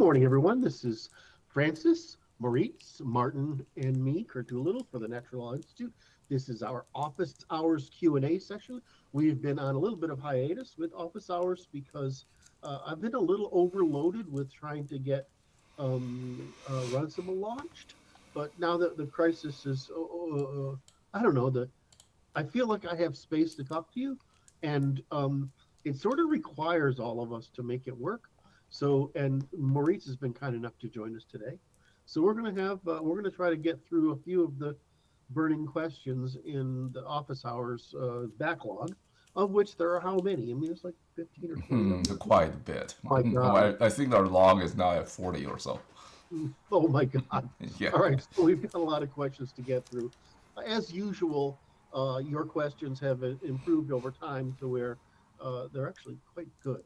morning, everyone. This is Francis, Maurice, Martin, and me, Curt Doolittle, for the Natural Law Institute. This is our office hours Q&A session. We've been on a little bit of hiatus with office hours because I've been a little overloaded with trying to get Runcible launched. But now that the crisis is, I don't know, I feel like I have space to talk to you, and it sort of requires all of us to make it work. So, and Maurice has been kind enough to join us today. So we're gonna try to get through a few of the burning questions in the office hours backlog, of which there are how many? I mean, it's like 15 or 20 of them. Quite a bit. My God. I think our log is now at 40 or so. Oh my God. Yeah. All right, so we've got a lot of questions to get through. As usual, your questions have improved over time to where they're actually quite good.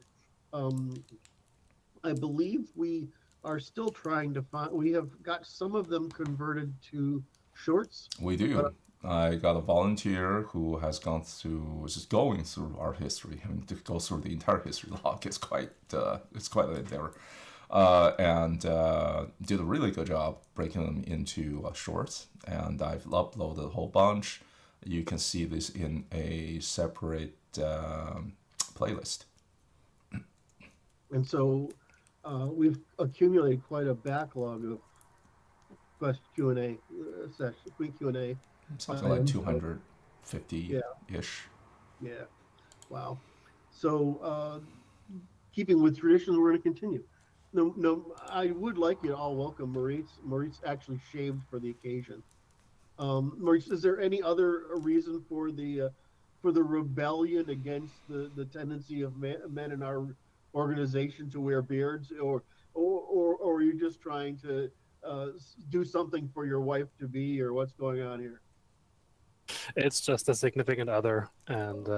I believe we are still trying to find, we have got some of them converted to shorts. We do. I got a volunteer who has gone through, just going through our history. I mean, to go through the entire history log is quite an endeavor. And did a really good job breaking them into shorts. And I've uploaded a whole bunch. You can see this in a separate playlist. And so we've accumulated quite a backlog of question Q&A session, quick Q&A. Something like 250-ish. Yeah. Wow. So keeping with tradition, we're going to continue. No, I would like you to all welcome Maurice. Maurice actually shaved for the occasion. Maurice, is there any other reason for the rebellion against the tendency of men in our organization to wear beards, or are you just trying to do something for your wife to be, or what's going on here? It's just a significant other, and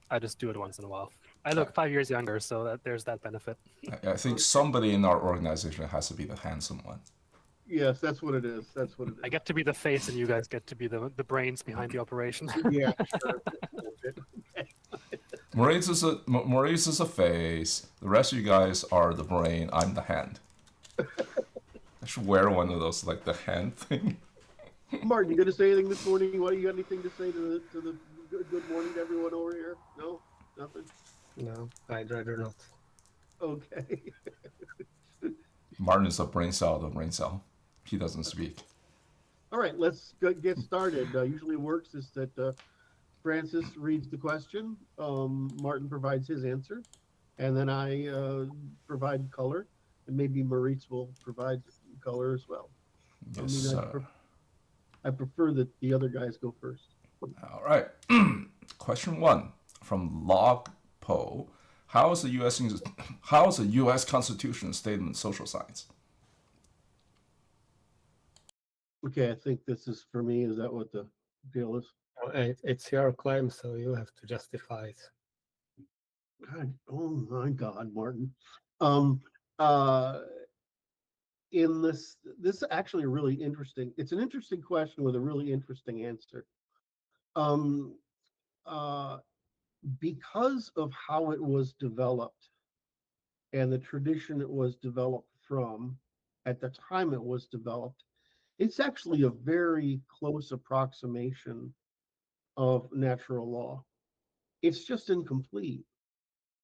I just do it once in a while. I look 5 years younger, so there's that benefit. I think somebody in our organization has to be the handsome one. Yes, that's what it is. That's what it is. I get to be the face, and you guys get to be the brains behind the operation. Yeah, sure. Okay. Maurice is a face. The rest of you guys are the brain. I'm the hand. I should wear one of those, like the hand thing. Martin, you gonna say anything this morning? What, you got anything to say to the good morning to everyone over here? No, nothing. No, I'd rather not. Okay. Martin is a brain cell of the brain cell. He doesn't speak. All right, let's get started. Usually it works is that Francis reads the question, Martin provides his answer, and then I provide color, and maybe Maurice will provide color as well. Yes, I prefer that the other guys go first. All right. Question 1 from Log Po. How is the U.S. Constitution stated in social science? Okay, I think this is for me. Is that what the deal is? It's your claim, so you have to justify it. God, oh my God, Martin. In this is actually really interesting. It's an interesting question with a really interesting answer. Because of how it was developed and the tradition it was developed from at the time it was developed, it's actually a very close approximation of natural law. It's just incomplete.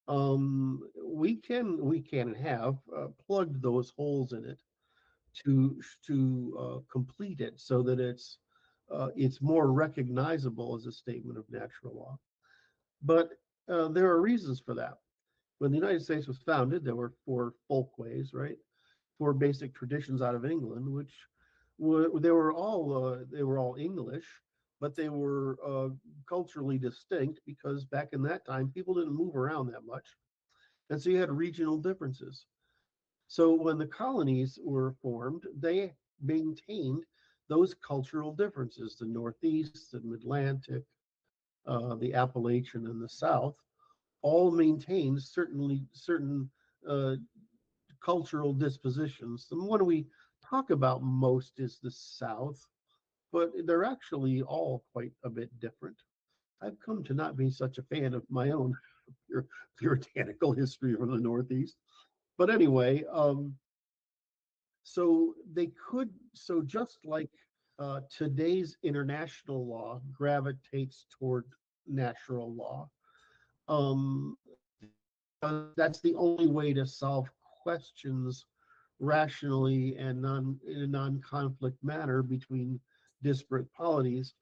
We can have plugged those holes in it to complete it so that it's more recognizable as a statement of natural law. But there are reasons for that. When the United States was founded, there were 4 folkways, right? 4 basic traditions out of England, which they were all English, but they were culturally distinct because back in that time people didn't move around that much, and so you had regional differences. So when the colonies were formed, they maintained those cultural differences: the Northeast, the Mid-Atlantic, the Appalachian, and the South, all maintained certain cultural dispositions. The one we talk about most is the South, but they're actually all quite a bit different. I've come to not be such a fan of my own puritanical history from the Northeast. But anyway, So they could, so just like today's international law gravitates toward natural law, um, that's the only way to solve questions rationally and in a non-conflict manner between disparate polities.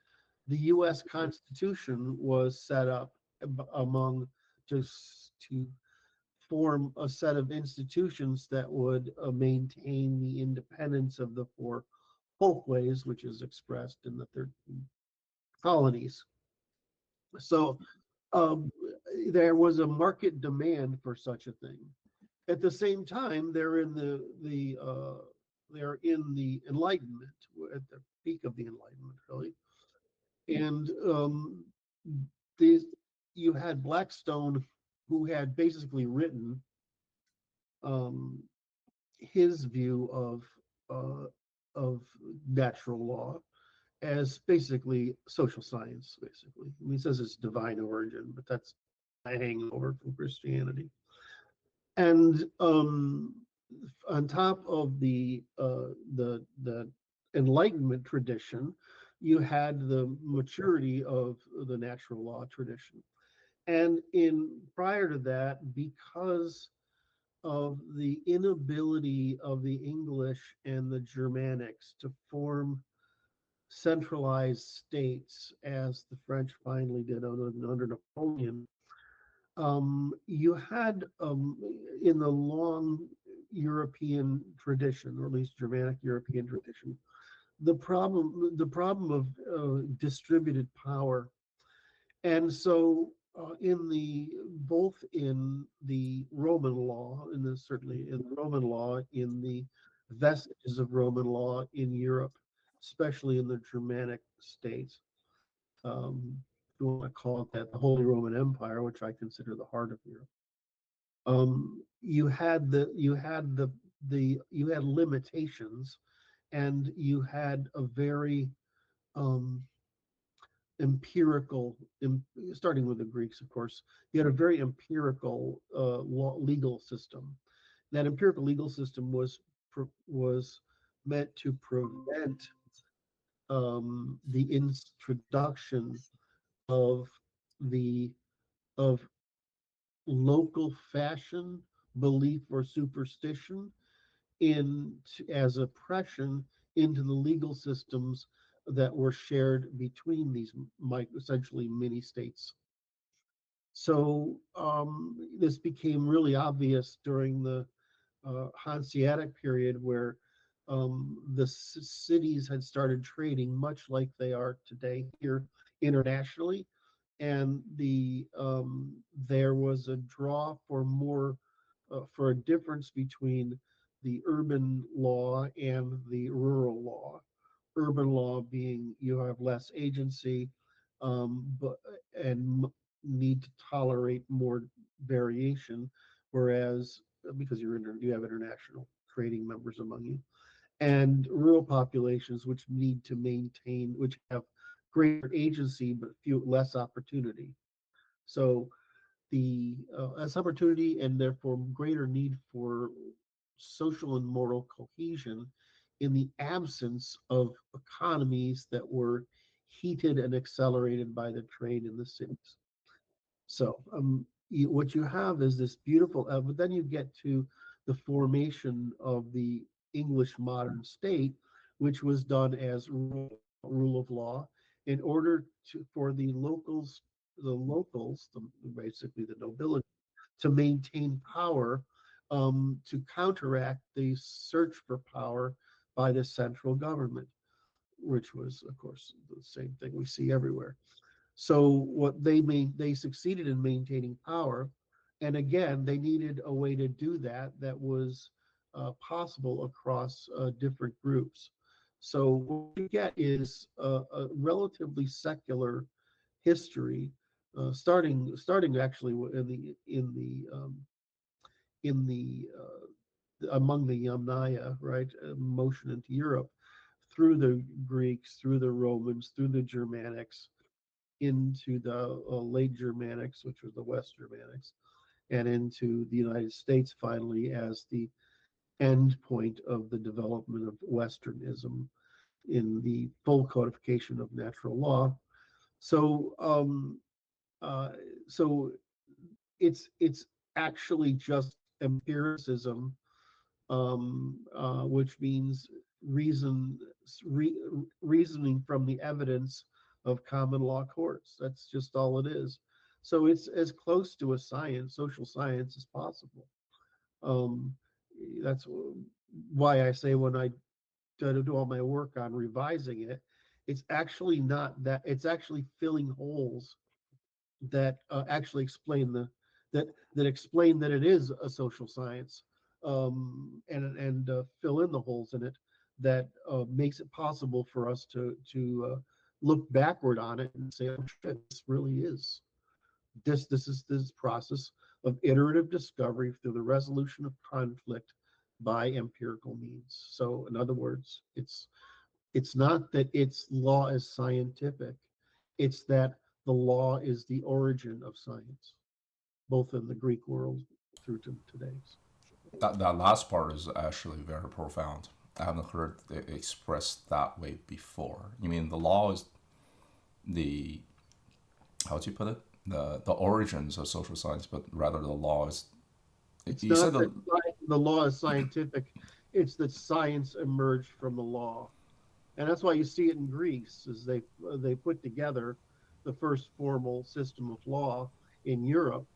The U.S. Constitution was set up among to form a set of institutions that would maintain the independence of the four folkways, which is expressed in the 13 colonies. So um, there was a market demand for such a thing. At the same time, they're in the Enlightenment, at the peak of the Enlightenment, really, and these you had Blackstone, who had basically written um, his view of natural law as basically social science. Basically, I mean, he says it's divine origin, but that's a hangover from Christianity. And on top of the Enlightenment tradition, you had the maturity of the natural law tradition. And in prior to that, because of the inability of the English and the Germanics to form centralized states, as the French finally did under Napoleon, you had in the long European tradition, or at least Germanic European tradition, the problem of distributed power. And so in the both in the Roman law, and certainly in Roman law, in the vestiges of Roman law in Europe, especially in the Germanic states, if you want to call it that, the Holy Roman Empire, which I consider the heart of Europe. You had limitations, and you had a very um, empirical, starting with the Greeks, of course, you had a very empirical legal system. That empirical legal system was meant to prevent the introduction of the of local fashion, belief, or superstition in as oppression into the legal systems that were shared between these essentially mini states. So this became really obvious during the Hanseatic period, where the cities had started trading much like they are today here internationally, and there was a draw for more for a difference between the urban law and the rural law. Urban law being you have less agency, but and need to tolerate more variation, whereas because you have international trading members among you, and rural populations which need to maintain, which have greater agency but less opportunity. So the less opportunity and therefore greater need for social and moral cohesion in the absence of economies that were heated and accelerated by the trade in the cities. So what you have is this beautiful, but then you get to the formation of the English modern state, which was done as rule of law in order for basically the nobility, to maintain power, to counteract the search for power by the central government, which was, of course, the same thing we see everywhere. So what they succeeded in maintaining power, and again, they needed a way to do that that was possible across different groups. So what you get is a relatively secular history, starting actually in the among the Yamnaya, right, motion into Europe, through the Greeks, through the Romans, through the Germanics, into the late Germanics, which was the West Germanics, and into the United States finally as the end point of the development of Westernism in the full codification of natural law. So, so it's actually just empiricism, which means reasoning from the evidence of common law courts. That's just all it is. So it's as close to a science, social science, as possible. That's why I say when I do all my work on revising it, it's actually not that. It's actually filling holes that actually explain that explain that it is a social science, and fill in the holes in it that makes it possible for us to look backward on it and say, oh shit, this really is this is this process of iterative discovery through the resolution of conflict by empirical means. So in other words, it's not that its law is scientific, it's that the law is the origin of science, both in the Greek world through to today's. That last part is actually very profound. I haven't heard it expressed that way before. You mean the law is the, how do you put it? The origins of social science, but rather the law is. It's You said not that the law is scientific, it's that science emerged from the law. And that's why you see it in Greece, is they put together the first formal system of law in Europe,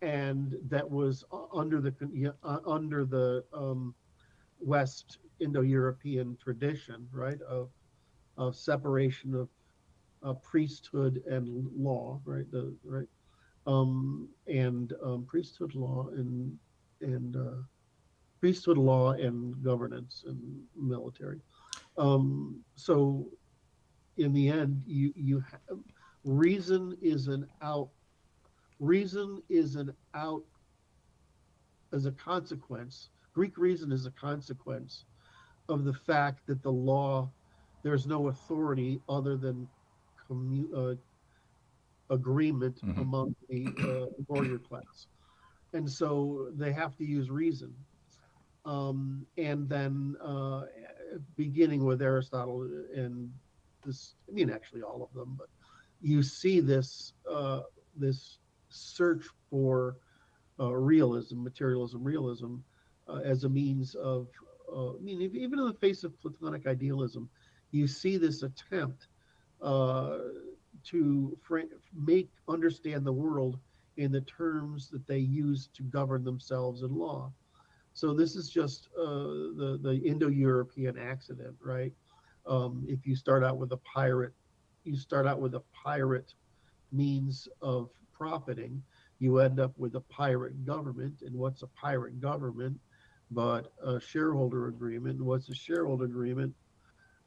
and that was under the West Indo-European tradition, right, of separation of priesthood and law, right, priesthood law and priesthood law and governance and military. So in the end, you have, reason is an out as a consequence. Greek reason is a consequence of the fact that the law, there's no authority other than agreement among the warrior class, and so they have to use reason. And then beginning with Aristotle and this, I mean, actually all of them, but you see this this search for realism, materialism, realism, as a means of, I mean, even in the face of Platonic idealism, you see this attempt to understand the world in the terms that they use to govern themselves in law. So this is just the Indo-European accident, right? If you start out with a pirate, means of profiting, you end up with a pirate government. And what's a pirate government but a shareholder agreement? And what's a shareholder agreement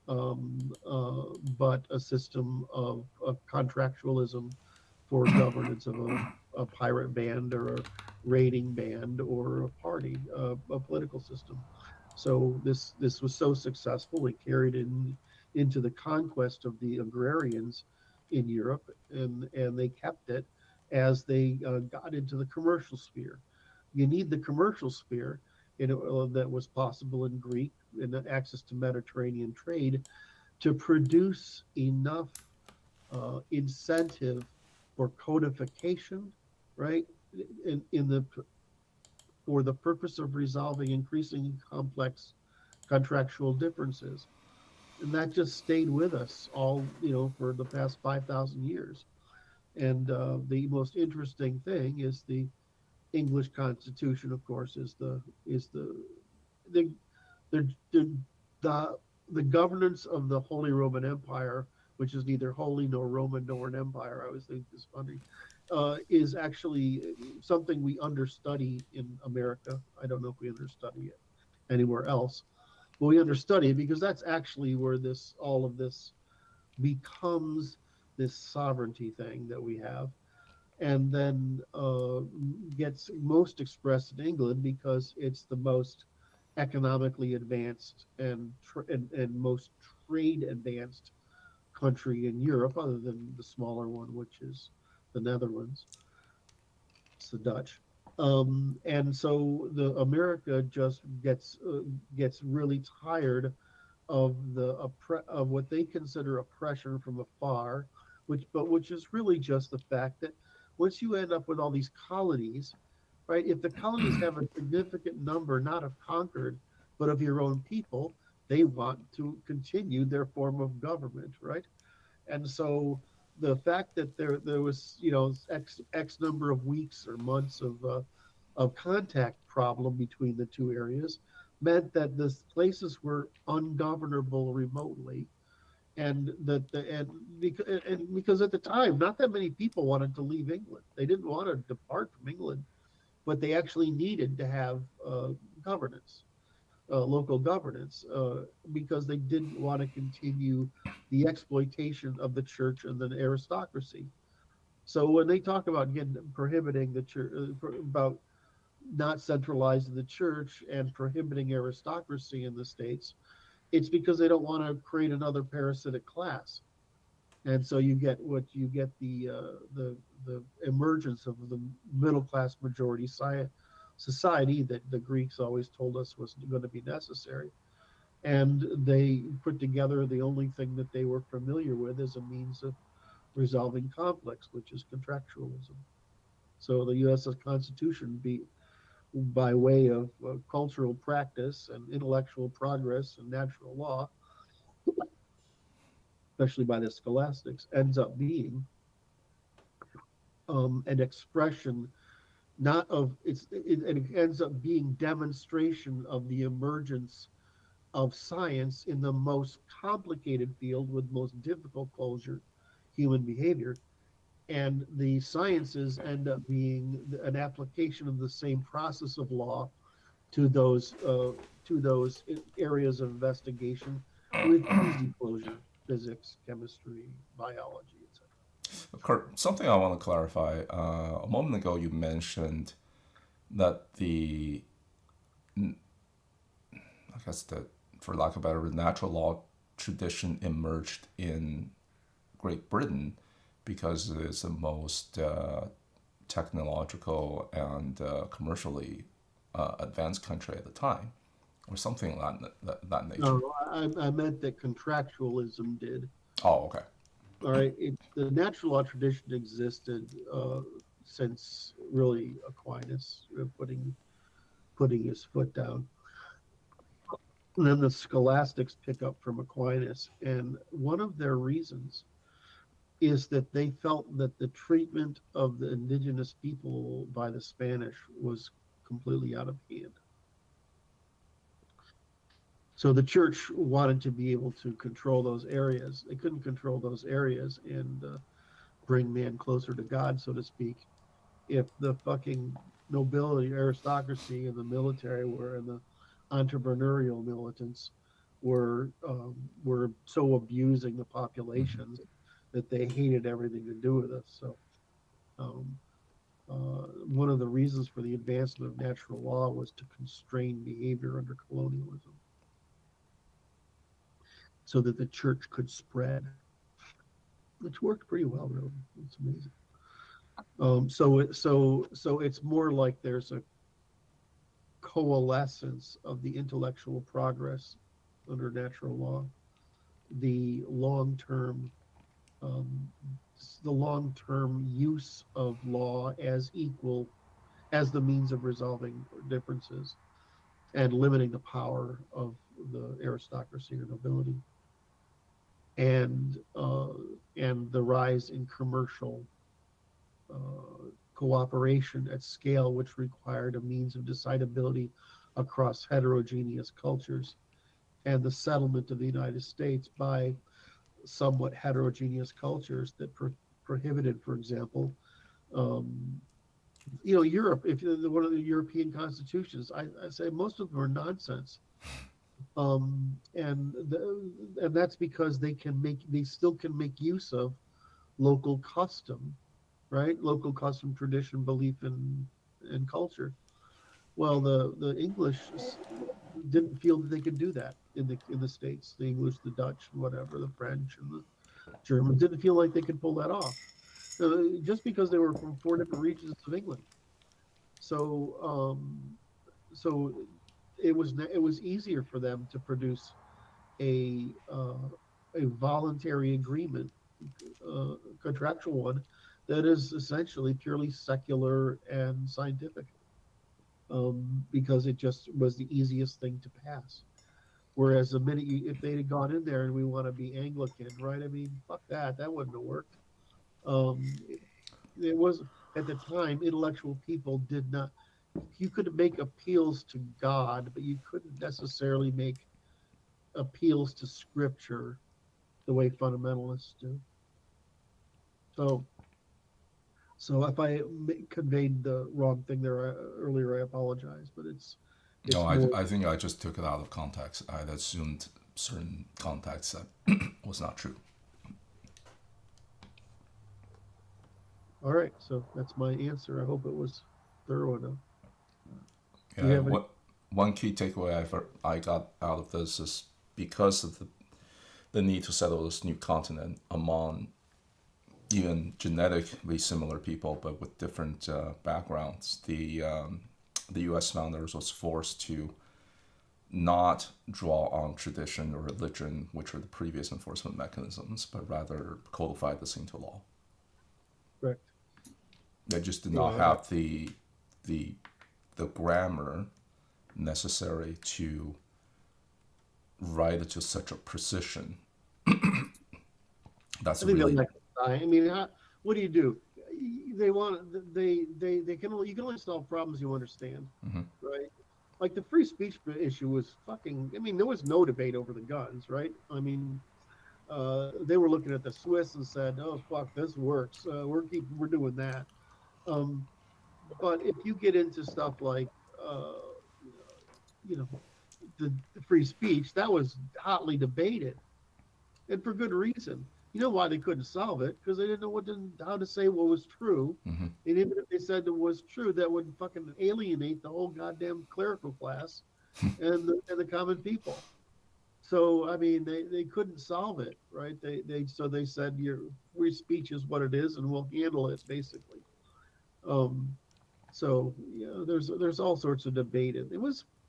but a system of contractualism for governance of a pirate band or a raiding band or a party, a political system. So this was so successful, it carried into the conquest of the agrarians in Europe, and they kept it as they got into the commercial sphere. You need the commercial sphere, that was possible in Greek, and access to Mediterranean trade, to produce enough incentive for codification, right? For the purpose of resolving increasingly complex contractual differences. And that just stayed with us all, for the past 5,000 years. And the most interesting thing is the English Constitution, of course, is the governance of the Holy Roman Empire, which is neither holy nor Roman nor an empire. I always think it's funny. Is actually something we understudy in America. I don't know if we understudy it anywhere else, but we understudy it because that's actually where all of this becomes this sovereignty thing that we have, and then gets most expressed in England because it's the most economically advanced and most trade advanced country in Europe, other than the smaller one, which is the Netherlands. It's the Dutch. And so the America just gets really tired of of what they consider oppression from afar, which is really just the fact that once you end up with all these colonies, right? If the colonies have a significant number, not of conquered, but of your own people, they want to continue their form of government, right? And so the fact that there was x number of weeks or months of contact problem between the two areas meant that the places were ungovernable remotely, and because at the time not that many people wanted to leave England. They didn't want to depart from England, but they actually needed to have governance, local governance, because they didn't want to continue the exploitation of the church and the aristocracy. So when they talk about again prohibiting the church, about not centralizing the church and prohibiting aristocracy in the states, it's because they don't want to create another parasitic class. And so you get the emergence of the middle class majority society that the Greeks always told us was going to be necessary. And they put together the only thing that they were familiar with as a means of resolving conflicts, which is contractualism. So the U.S. Constitution, by way of cultural practice and intellectual progress and natural law, especially by the scholastics, ends up being an expression not of it ends up being demonstration of the emergence of science in the most complicated field with most difficult culture, human behavior. And the sciences end up being an application of the same process of law to those areas of investigation with easy closure: physics, chemistry, biology, etc. Curt, something I want to clarify. A moment ago, you mentioned that I guess that, for lack of a better word, natural law tradition emerged in Great Britain because it is the most technological and commercially advanced country at the time, or something like that nature. No, I meant that contractualism did. Oh, okay. All right, the natural law tradition existed since really Aquinas putting his foot down. And then the scholastics pick up from Aquinas, and one of their reasons is that they felt that the treatment of the indigenous people by the Spanish was completely out of hand. So the church wanted to be able to control those areas. They couldn't control those areas and bring man closer to God, so to speak, if the fucking nobility, aristocracy, and the military and the entrepreneurial militants were so abusing the populations that they hated everything to do with us. So one of the reasons for the advancement of natural law was to constrain behavior under colonialism, so that the church could spread, which worked pretty well, really. It's amazing. So it's more like there's a coalescence of the intellectual progress under natural law, the long-term use of law as equal as the means of resolving differences and limiting the power of the aristocracy or nobility, and the rise in commercial cooperation at scale, which required a means of decidability across heterogeneous cultures, and the settlement of the United States by somewhat heterogeneous cultures that prohibited, for example, Europe. If one of the European constitutions, I say most of them are nonsense. And that's because they still can make use of local custom, right? Local custom, tradition, belief, and culture. Well, the English didn't feel that they could do that in the States. The English, the Dutch, whatever, the French, and the Germans didn't feel like they could pull that off, just because they were from 4 different regions of England. So so it was easier for them to produce a voluntary agreement, contractual one, that is essentially purely secular and scientific, because it just was the easiest thing to pass. Whereas the minute if they'd have gone in there and we want to be Anglican, right? I mean, fuck that. That wouldn't have worked. It was at the time, intellectual people did not. You could make appeals to God, but you couldn't necessarily make appeals to Scripture the way fundamentalists do. So if I conveyed the wrong thing there earlier, I apologize. But it's No, more. I think I just took it out of context. I had assumed certain context that was not true. All right, so that's my answer. I hope it was thorough enough. Yeah, one key takeaway I got out of this is because of the need to settle this new continent among even genetically similar people but with different backgrounds, the U.S. founders was forced to not draw on tradition or religion, which were the previous enforcement mechanisms, but rather codify this into law. Correct. They just did not have the grammar necessary to write it to such a precision. That's really. I mean, what do you do? They can only, you can only solve problems you understand, right? Like the free speech issue was fucking. I mean, there was no debate over the guns, right? I mean, they were looking at the Swiss and said, "Oh fuck, this works. We're doing that." But if you get into stuff like, you know, the free speech, that was hotly debated, and for good reason. You know why they couldn't solve it? Because they didn't know how to say what was true. And even if they said it was true, that would fucking alienate the whole goddamn clerical class and the common people. So I mean, they couldn't solve it, right? So they said your free speech is what it is, and we'll handle it basically. So there's all sorts of debate.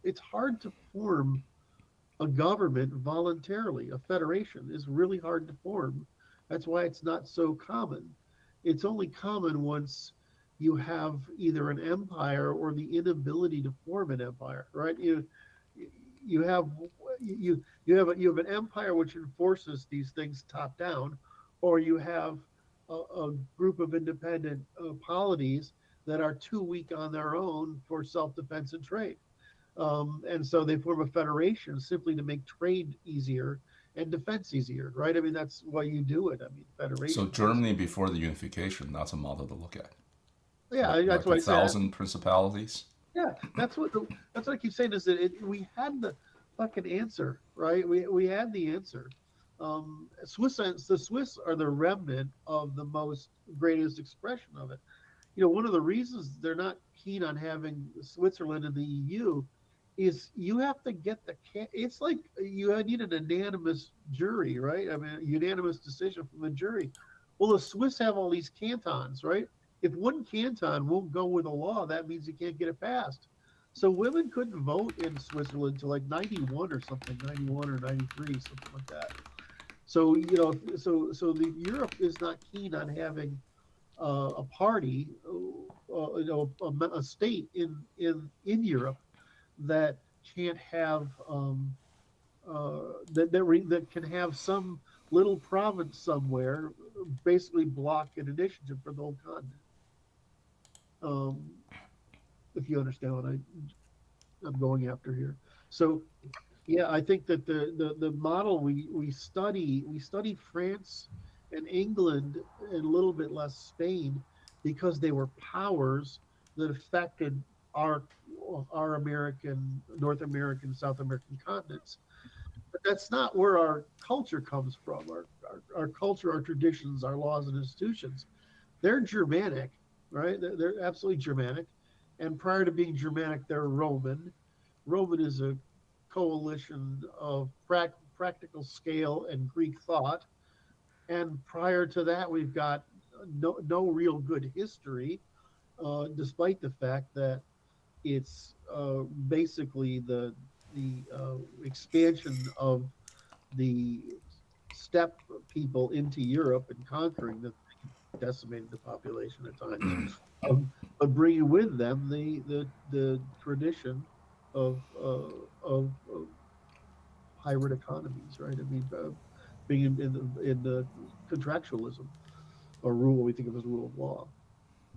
It's hard to form a government voluntarily. A federation is really hard to form. That's why it's not so common. It's only common once you have either an empire or the inability to form an empire, right? You have an empire which enforces these things top down, or you have a group of independent polities that are too weak on their own for self-defense and trade. And so they form a federation simply to make trade easier and defense easier, right? I mean, that's why you do it. I mean, federation. So Germany before the unification, that's a model to look at. Yeah, that's what I said. 1,000 principalities. Yeah, that's what I keep saying is that we had the fucking answer, right? We had the answer. The Swiss are the remnant of the most greatest expression of it. One of the reasons they're not keen on having Switzerland in the EU is you have to get it's like you need an unanimous jury, right? I mean, a unanimous decision from the jury. Well, the Swiss have all these cantons, right? If one canton won't go with a law, that means you can't get it passed. So women couldn't vote in Switzerland until like 91 or something, 91 or 93, something like that. So, so the Europe is not keen on having a party, a state in Europe that can't have that can have some little province somewhere basically block an initiative for the whole continent. If you understand what I'm going after here. So yeah, I think that the model we study France and England and a little bit less Spain because they were powers that affected our North American, South American continents. But that's not where our culture comes from. Our culture, our traditions, our laws and institutions, they're Germanic, right? They're absolutely Germanic. And prior to being Germanic, they're Roman. Roman is a coalition of practical scale and Greek thought. And prior to that, we've got no real good history. despite the fact that it's basically the expansion of the steppe people into Europe and conquering the decimated the population at times, but bringing with them the tradition of hybrid economies, right? I mean, being in the contractualism or rule, what we think of as rule of law.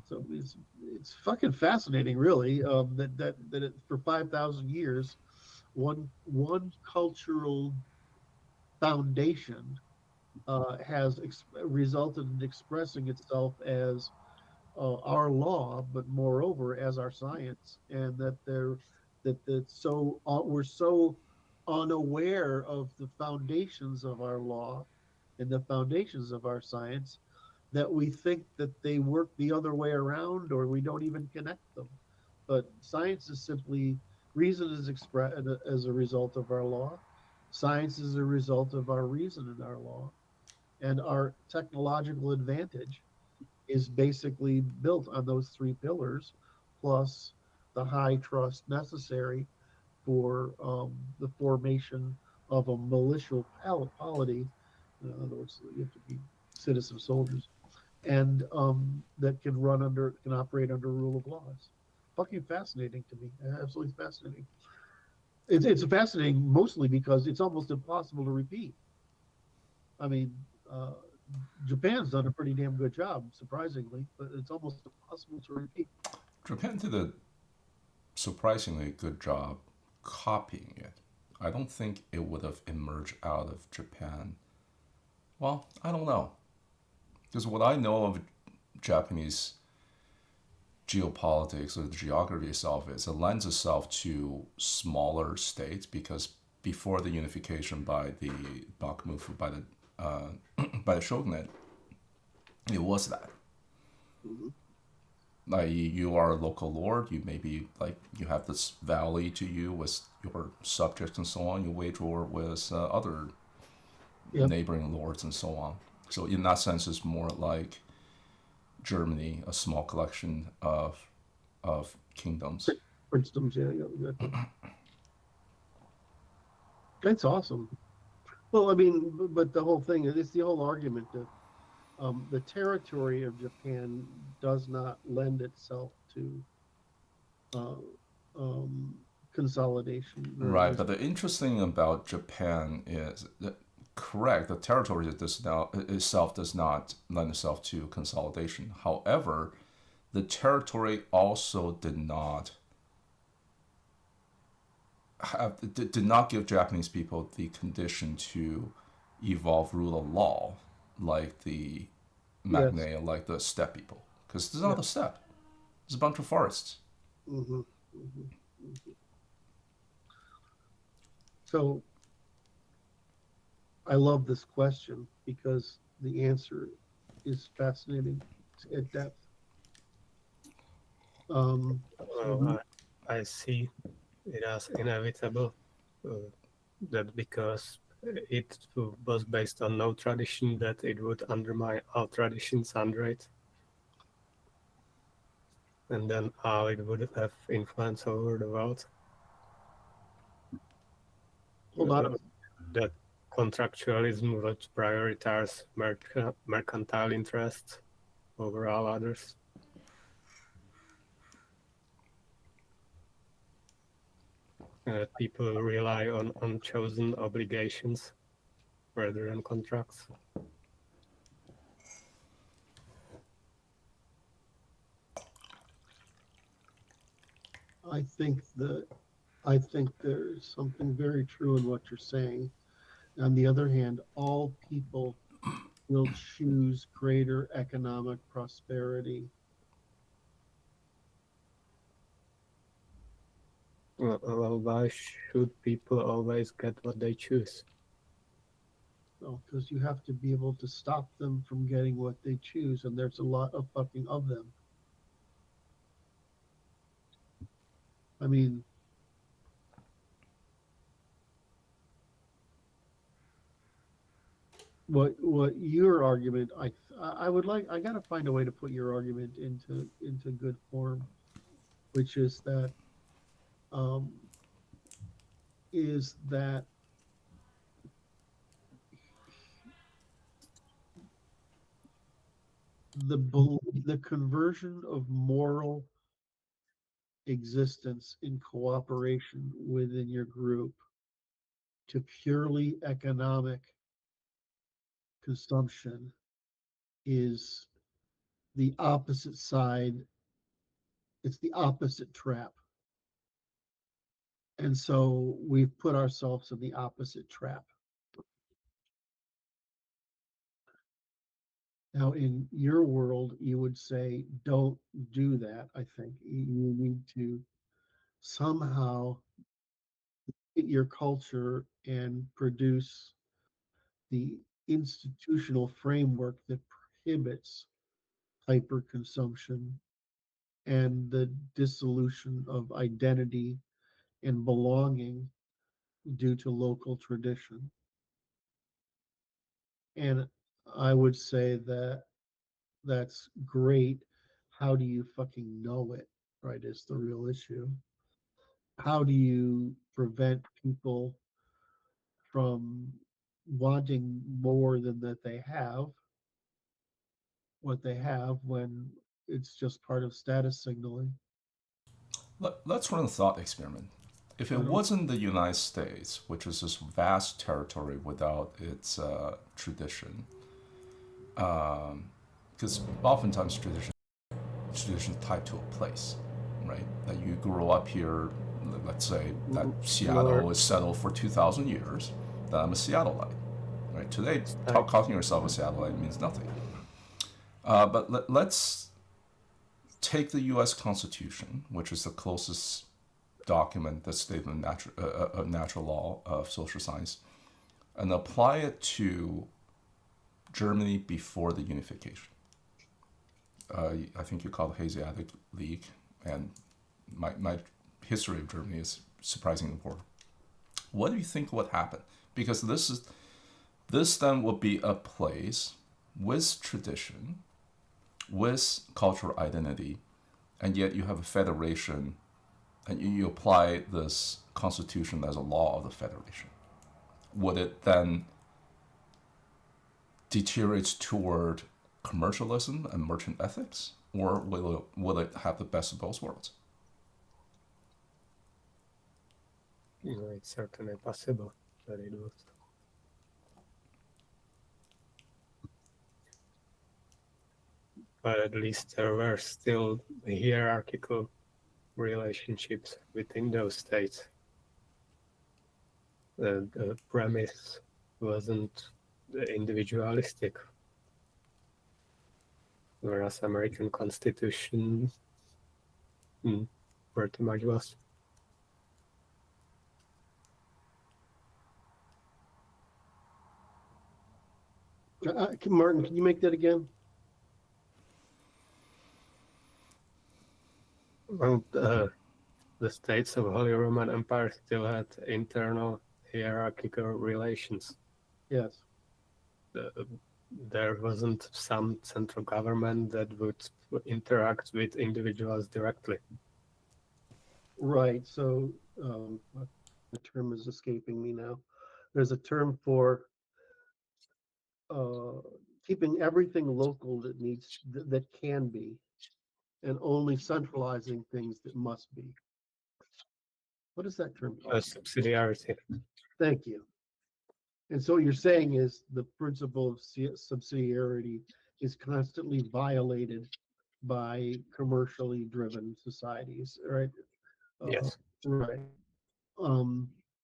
So it's fucking fascinating, really, that for 5,000 years, one cultural foundation has resulted in expressing itself as our law, but moreover as our science, and we're so unaware of the foundations of our law and the foundations of our science that we think that they work the other way around, or we don't even connect them. But science is simply reason is expressed as a result of our law. Science is a result of our reason in our law, and our technological advantage is basically built on those three pillars, plus the high trust necessary for the formation of a militial polity. In other words, you have to be citizen soldiers, and that can operate under rule of laws. Fucking fascinating to me. Absolutely fascinating. It's fascinating mostly because it's almost impossible to repeat. I mean, Japan's done a pretty damn good job, surprisingly, but it's almost impossible to repeat. Japan did a surprisingly good job copying it. I don't think it would have emerged out of Japan. Well, I don't know. Because what I know of Japanese geopolitics or the geography itself is it lends itself to smaller states because before the unification by the Bakufu, by the shogunate, it was that. Mm-hmm. Like you are a local lord, you maybe like you have this valley to you with your subjects and so on. You wage war with other neighboring lords and so on. So in that sense, it's more like Germany, a small collection of kingdoms. Princedoms, yeah, exactly. That's awesome. Well, I mean, but the whole thing is the whole argument that the territory of Japan does not lend itself to consolidation. Right, but the interesting thing about Japan is that, correct, the territory itself does not lend itself to consolidation. However, the territory also did not give Japanese people the condition to evolve rule of law like the Magna, like the steppe people, because it's not a steppe; it's a bunch of forests. Mm-hmm. Mm-hmm. Mm-hmm. So I love this question because the answer is fascinating at depth. I see it as inevitable that because it was based on no tradition, that it would undermine all traditions under it. And then how it would have influence over the world. Hold on. That contractualism would prioritize mercantile interests over all others. People rely on unchosen obligations rather than contracts. I think there's something very true in what you're saying. On the other hand, all people will choose greater economic prosperity. Well, why should people always get what they choose? Well, because you have to be able to stop them from getting what they choose, and there's a lot of fucking of them. I mean, what your argument, I would like, I got to find a way to put your argument into good form, which is that um, the the conversion of moral existence in cooperation within your group to purely economic consumption is the opposite side. It's the opposite trap. And so we've put ourselves in the opposite trap. Now, in your world, you would say, don't do that. I think you need to somehow get your culture and produce the institutional framework that prohibits hyperconsumption and the dissolution of identity and belonging due to local tradition. And I would say that that's great. How do you fucking know it, right? Is the real issue. How do you prevent people from wanting more than that they have, what they have, when it's just part of status signaling? Let's run a thought experiment. If it Mhm. wasn't the United States, which is this vast territory without its tradition, because oftentimes tradition is tied to a place, right? That you grew up here. Let's say that Seattle is settled for 2,000 years. That I'm a Seattleite, right? Today, calling yourself a Seattleite means nothing. But let's take the U.S. Constitution, which is the closest document that's statement of natural law of social science, and apply it to Germany before the unification. I think you call it Hanseatic League, and my history of Germany is surprisingly poor. What do you think would happen? Because this then would be a place with tradition, with cultural identity, and yet you have a federation, and you apply this constitution as a law of the federation. Would it then deteriorate toward commercialism and merchant ethics, or will it have the best of both worlds? It's certainly possible that it would. But at least there were still hierarchical relationships within those states. The premise wasn't individualistic, whereas American Constitution pretty much was. Martin, can you make that again? Well, the states of Holy Roman Empire still had internal hierarchical relations. Yes. There wasn't some central government that would interact with individuals directly. Right. So the term is escaping me now. There's a term for keeping everything local that can be, and only centralizing things that must be. What is that term called? Subsidiarity. Thank you. And so what you're saying is the principle of subsidiarity is constantly violated by commercially driven societies, right? Yes. Right.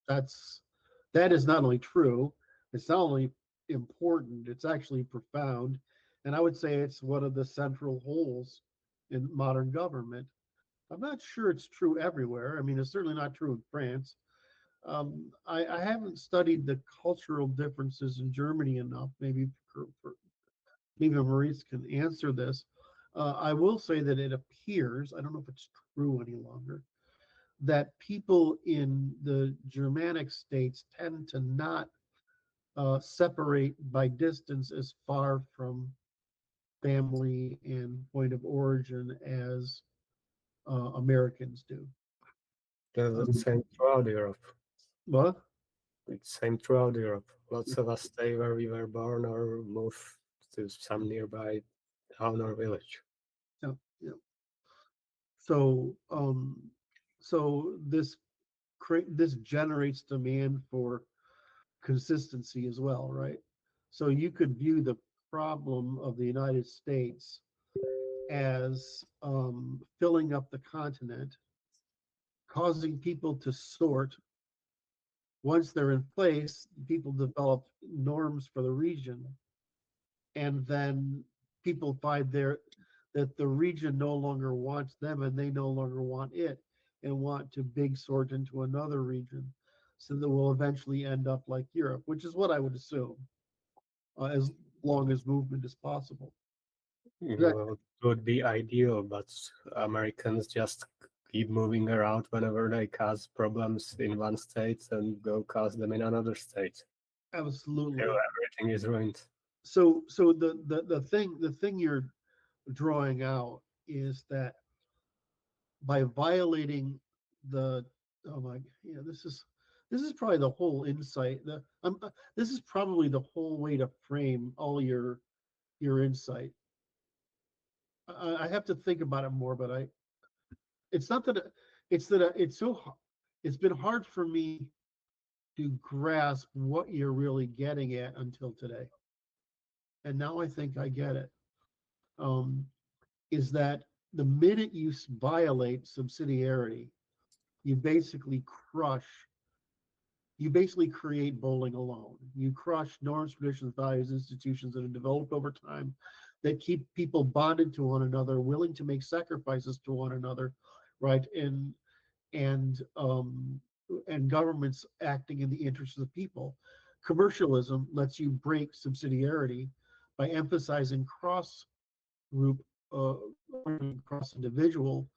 That is not only true, it's not only important, it's actually profound. And I would say it's one of the central holes in modern government. I'm not sure it's true everywhere. I mean, it's certainly not true in France. I haven't studied the cultural differences in Germany enough. Maybe Maurice can answer this. I will say that it appears, I don't know if it's true any longer, that people in the Germanic states tend to not separate by distance as far from family and point of origin as Americans do. The same throughout Europe. What? It's same throughout Europe. Lots of us stay where we were born or move to some nearby town or village. Yeah, yeah. So, so this generates demand for consistency as well, right? So you could view the problem of the United States as filling up the continent, causing people to sort. Once they're in place, people develop norms for the region, and then people find that the region no longer wants them and they no longer want it and want to big sort into another region, so that we'll eventually end up like Europe, which is what I would assume, as long as movement is possible. Well, it would be ideal, but Americans just keep moving around whenever they cause problems in one state and go cause them in another state. Absolutely. So everything is ruined. So the thing you're drawing out is that by violating the this is probably the whole insight. This is probably the whole way to frame all your insight. I have to think about it more, but it's not that it's that it's been hard for me to grasp what you're really getting at until today, and now I think I get it. Is that the minute you violate subsidiarity, you basically create bowling alone. You crush norms, traditions, values, institutions that have developed over time that keep people bonded to one another, willing to make sacrifices to one another, right? And governments acting in the interests of the people. Commercialism lets you break subsidiarity by emphasizing cross-group, cross-individual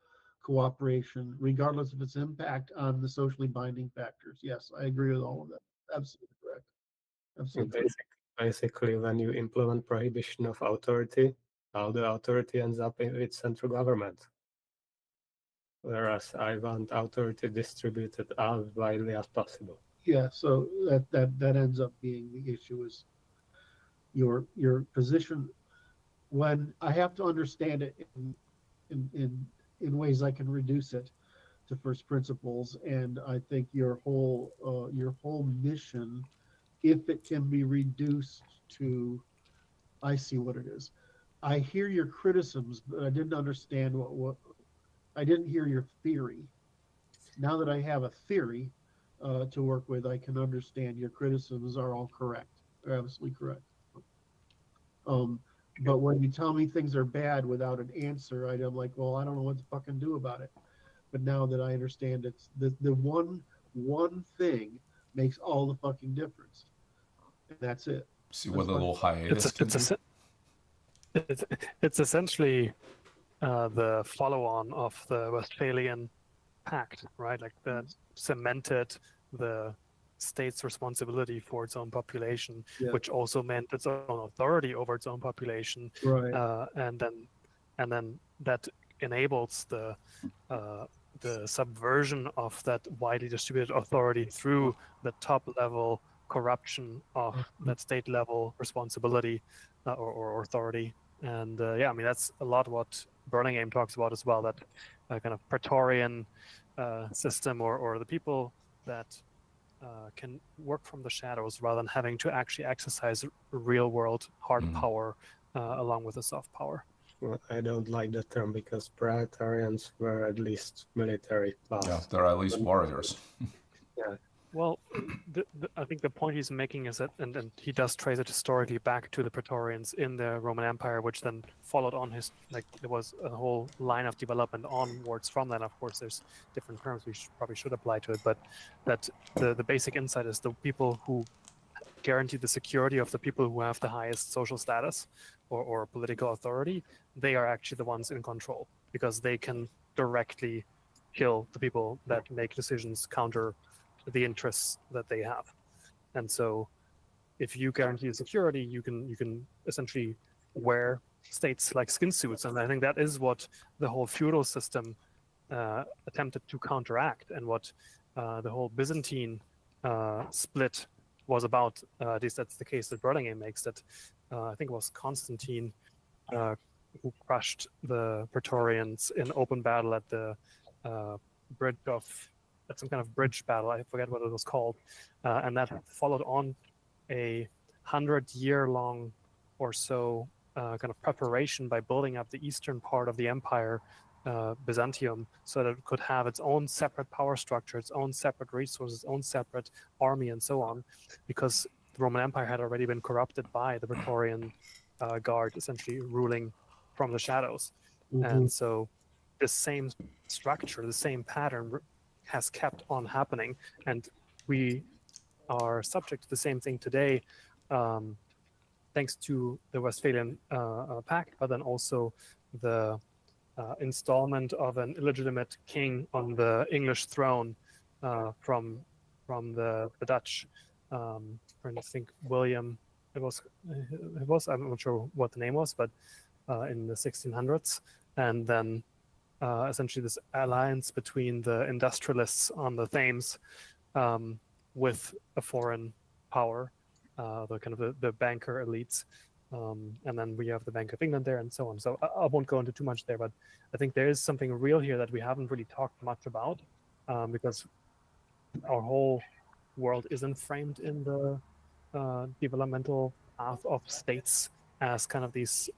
cooperation, regardless of its impact on the socially binding factors. Yes, I agree with all of that. Absolutely correct. Absolutely. Basically, when you implement prohibition of authority, all the authority ends up with central government. Whereas I want authority distributed as widely as possible. Yeah, so that ends up being the issue, is your position. When I have to understand it in ways I can reduce it to first principles, and I think your whole mission, if it can be reduced to, I see what it is. I hear your criticisms, but I didn't understand what I didn't hear your theory. Now that I have a theory to work with, I can understand your criticisms are all correct. They're absolutely correct. But when you tell me things are bad without an answer, I'm like, well, I don't know what to fucking do about it. But now that I understand, it's the one thing makes all the fucking difference, and that's it. See what a little hiatus could be? It's essentially the follow-on of the Westphalian Pact, right? Like that cemented the state's responsibility for its own population, which also meant its own authority over its own population, right? And then that enables the subversion of that widely distributed authority through the top level corruption of that state level responsibility or authority. And I mean, that's a lot what Burning talks about as well, that kind of Praetorian system, or the people that can work from the shadows rather than having to actually exercise real world hard power along with the soft power. Well, I don't like the term because Praetorians were at least military class. Yeah, they're at least warriors. Yeah. Well, I think the point he's making is that, and he does trace it historically back to the Praetorians in the Roman Empire, which then followed on there was a whole line of development onwards from that. Of course, there's different terms we probably should apply to it, but that the basic insight is the people who guarantee the security of the people who have the highest social status or political authority, they are actually the ones in control, because they can directly kill the people that make decisions counter the interests that they have. And so if you guarantee security, you can essentially wear states like skin suits, and I think that is what the whole feudal system attempted to counteract, and what the whole Byzantine split was about. At least that's the case that Burlingame makes. That I think it was Constantine who crushed the Praetorians in open battle at the bridge of, at some kind of bridge battle. I forget what it was called, and that followed on a 100-year-long or so kind of preparation by building up the eastern part of the empire, Byzantium, so that it could have its own separate power structure, its own separate resources, its own separate army, and so on, because the Roman Empire had already been corrupted by the Praetorian Guard, essentially ruling from the shadows. And so the same structure, the same pattern has kept on happening, and we are subject to the same thing today, thanks to the Westphalian Pact, but then also the installment of an illegitimate king on the English throne from the Dutch. I think William. It was. I'm not sure what the name was, but in the 1600s, and then essentially this alliance between the industrialists on the Thames with a foreign power, the kind of the banker elites, and then we have the Bank of England there, and so on. So I won't go into too much there, but I think there is something real here that we haven't really talked much about, because our whole world isn't framed in the developmental path of states as kind of these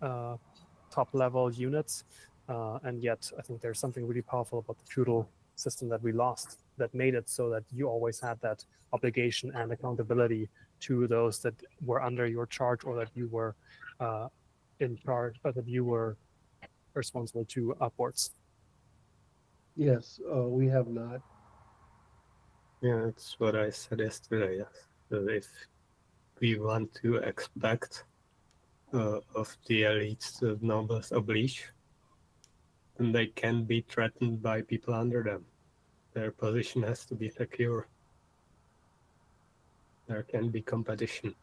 top-level units, and yet I think there's something really powerful about the feudal system that we lost, that made it so that you always had that obligation and accountability to those that were under your charge, or that you were in charge, or that you were responsible to upwards. Yes, we have not. Yeah, that's what I said yesterday. Yes. So if we want to expect of the elites, the nobles oblige, then they can be threatened by people under them. Their position has to be secure. There can be competition.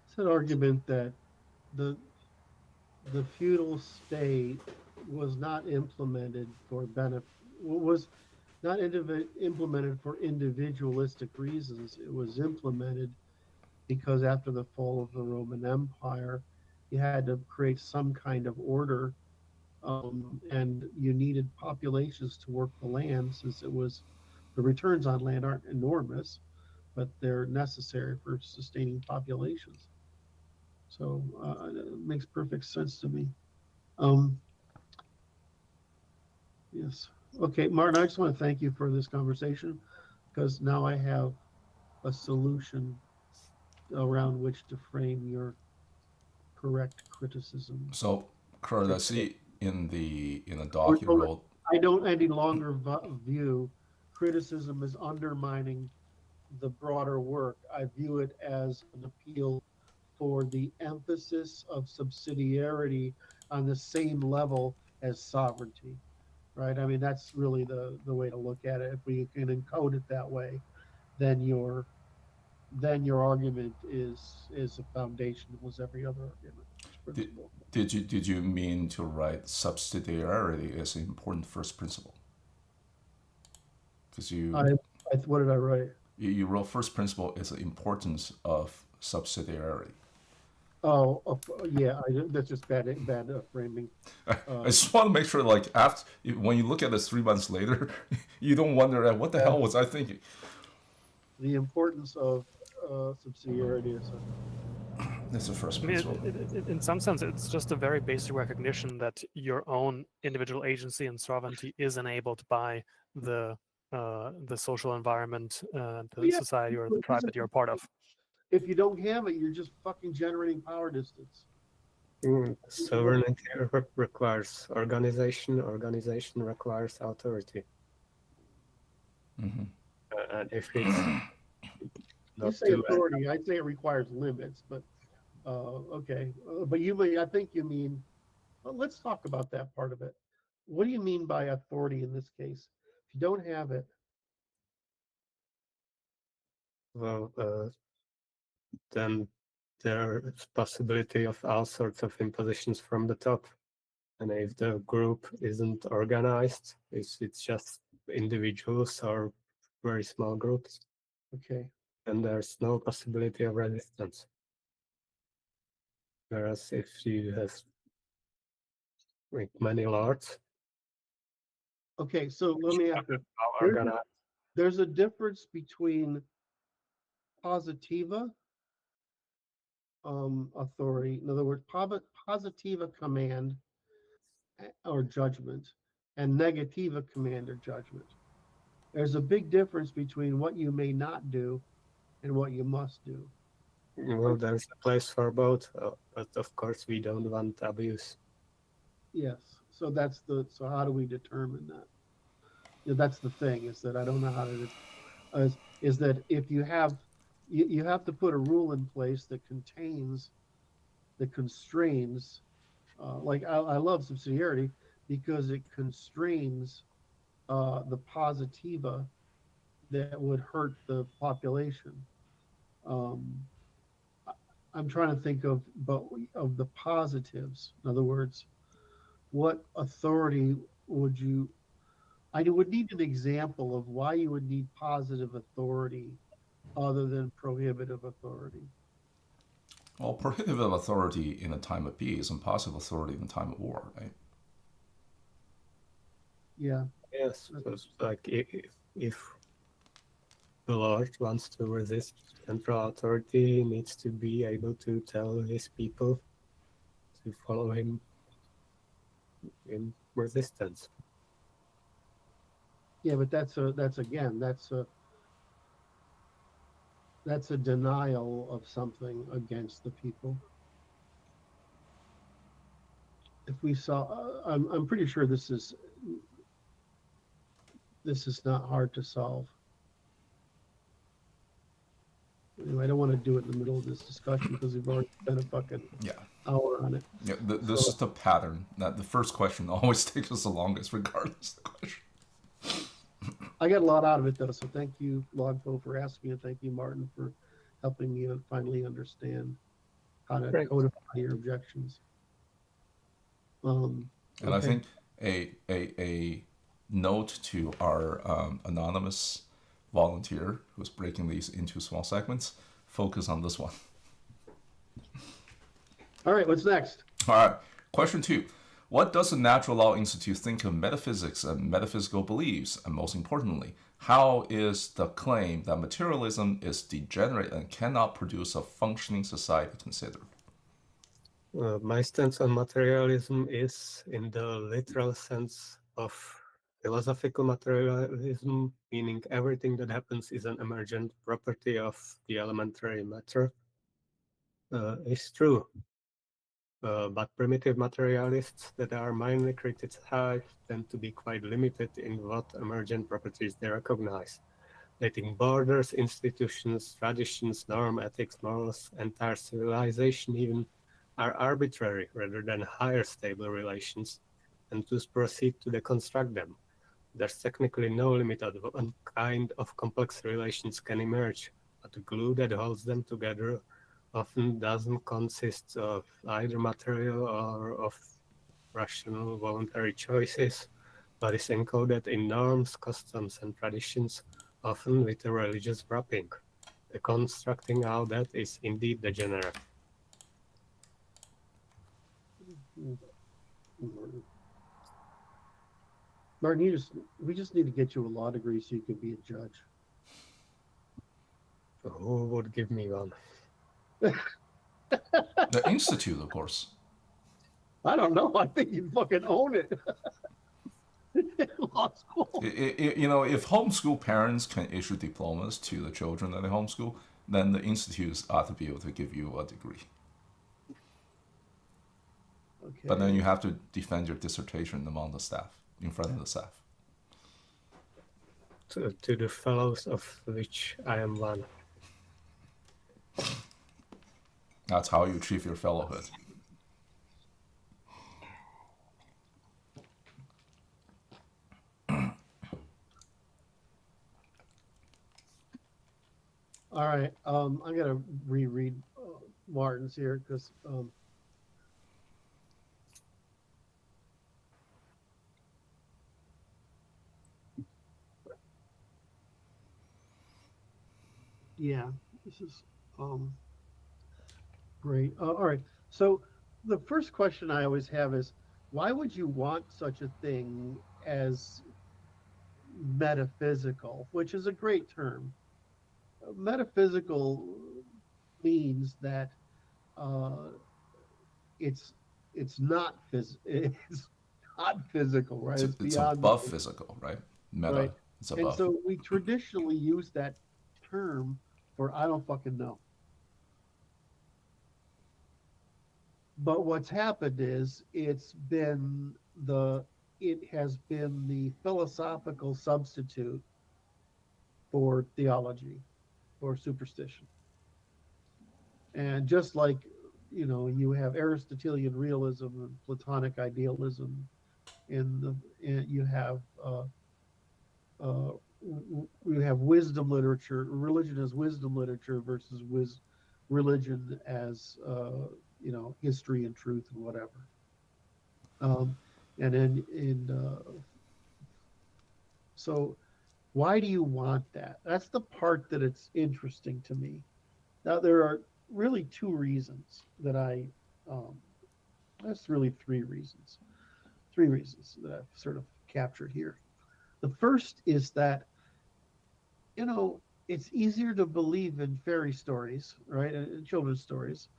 It's an argument that the feudal state was not implemented for implemented for individualistic reasons. It was implemented because after the fall of the Roman Empire, you had to create some kind of order, and you needed populations to work the land, since the returns on land aren't enormous, but they're necessary for sustaining populations. So it makes perfect sense to me. Yes. Okay, Martin, I just want to thank you for this conversation, because now I have a solution around which to frame your correct criticism. So, Curt, I see in the doc you wrote. I don't any longer view criticism as undermining the broader work. I view it as an appeal for the emphasis of subsidiarity on the same level as sovereignty, right? I mean, that's really the way to look at it. If we can encode it that way, then your argument is as foundational as every other argument. Did you mean to write subsidiarity as an important first principle? Because what did I write? You wrote first principle is the importance of subsidiarity. Oh, yeah, that's just bad framing. I just want to make sure, like, when you look at this 3 months later, you don't wonder, what the hell was I thinking? The importance of subsidiarity is That's the first principle. In some sense, it's just a very basic recognition that your own individual agency and sovereignty is enabled by the social environment, the society, or the tribe that you're a part of. If you don't have it, you're just fucking generating power distance. Sovereignty requires organization. Organization requires authority. Mm-hmm. And if it's You say authority, I'd say it requires limits, but okay. But I think you mean, well, let's talk about that part of it. What do you mean by authority in this case? If you don't have it, Well, then there's possibility of all sorts of impositions from the top. And if the group isn't organized, it's just individuals or very small groups, Okay. then there's no possibility of resistance. Whereas if you have like many lords, Okay, so let me ask you, how organized? there's a difference between positiva authority, in other words, positiva command or judgment, and negativa command or judgment. There's a big difference between what you may not do and what you must do. Well, there's a place for both, but of course we don't want abuse. Yes, so so how do we determine that? Yeah, that's the thing, is that I don't know how to, is that if you have to put a rule in place that constrains, like I love subsidiarity because it constrains the positiva that would hurt the population. I'm trying to think of the positives. In other words, what authority would you? I would need an example of why you would need positive authority other than prohibitive authority. Well, prohibitive authority in a time of peace and positive authority in a time of war, right? Yeah. Yes, because like if the Lord wants to resist central authority, he needs to be able to tell his people to follow him in resistance. Yeah, but that's a denial of something against the people. If we saw, I'm pretty sure this is not hard to solve. Anyway, I don't want to do it in the middle of this discussion because we've already spent a fucking hour on it. Yeah, this is the pattern. That the first question always takes us the longest, regardless of the question. I got a lot out of it though, so thank you, Logpo, for asking, and thank you, Martin, for helping me finally understand how to codify your objections. And okay. I think a note to our anonymous volunteer who's breaking these into small segments: focus on this one. All right, what's next? All right, question 2. What does the Natural Law Institute think of metaphysics and metaphysical beliefs? And most importantly, how is the claim that materialism is degenerate and cannot produce a functioning society considered? My stance on materialism is in the literal sense of philosophical materialism, meaning everything that happens is an emergent property of the elementary matter, is true. But primitive materialists that are mainly criticized tend to be quite limited in what emergent properties they recognize, letting borders, institutions, traditions, norm, ethics, morals, entire civilization even are arbitrary rather than higher stable relations, and thus proceed to deconstruct them. There's technically no limit at what kind of complex relations can emerge, but the glue that holds them together often doesn't consist of either material or of rational voluntary choices, but is encoded in norms, customs, and traditions, often with a religious wrapping. Deconstructing all that is indeed degenerate. Martin, we just need to get you a law degree so you can be a judge. Who would give me one? The Institute, of course. I don't know. I think you fucking own it. Law school. If homeschool parents can issue diplomas to the children that they homeschool, then the institutes ought to be able to give you a degree. Okay. But then you have to defend your dissertation among the staff, in front of the staff. To the fellows of which I am one. That's how you achieve your fellowhood. All right. I'm gonna reread Martin's here because yeah, this is great. All right. So the first question I always have is, why would you want such a thing as metaphysical, which is a great term. Metaphysical means that uh, it's it's not it's not physical, right? It's It's beyond the above physical, physical, right? Meta, right? it's And above. so we traditionally use that term for I don't fucking know. But what's happened is it has been the philosophical substitute for theology or superstition. And just like, you have Aristotelian realism and Platonic idealism, and uh, you have wisdom literature. Religion as wisdom literature versus religion as history and truth and whatever. Um, and then so why do you want that? That's the part that it's interesting to me. Now there are really two reasons that um, that's really three reasons. Three reasons that I've sort of captured here. The first is that, it's easier to believe in fairy stories, right, and children's stories,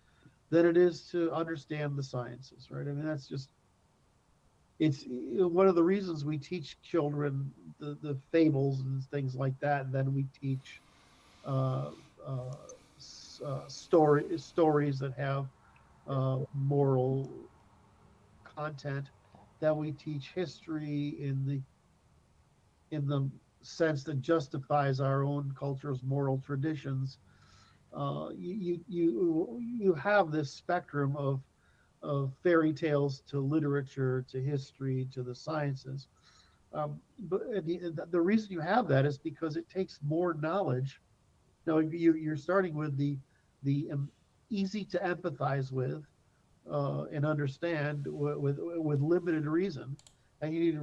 than it is to understand the sciences, right? I mean, it's one of the reasons we teach children the fables and things like that, and then we teach uh, uh, stories that have moral content, that we teach history in the sense that justifies our own culture's moral traditions. You have this spectrum of fairy tales to literature to history to the sciences. But the reason you have that is because it takes more knowledge. Now you're starting with the easy to empathize with and understand with limited reason, and you need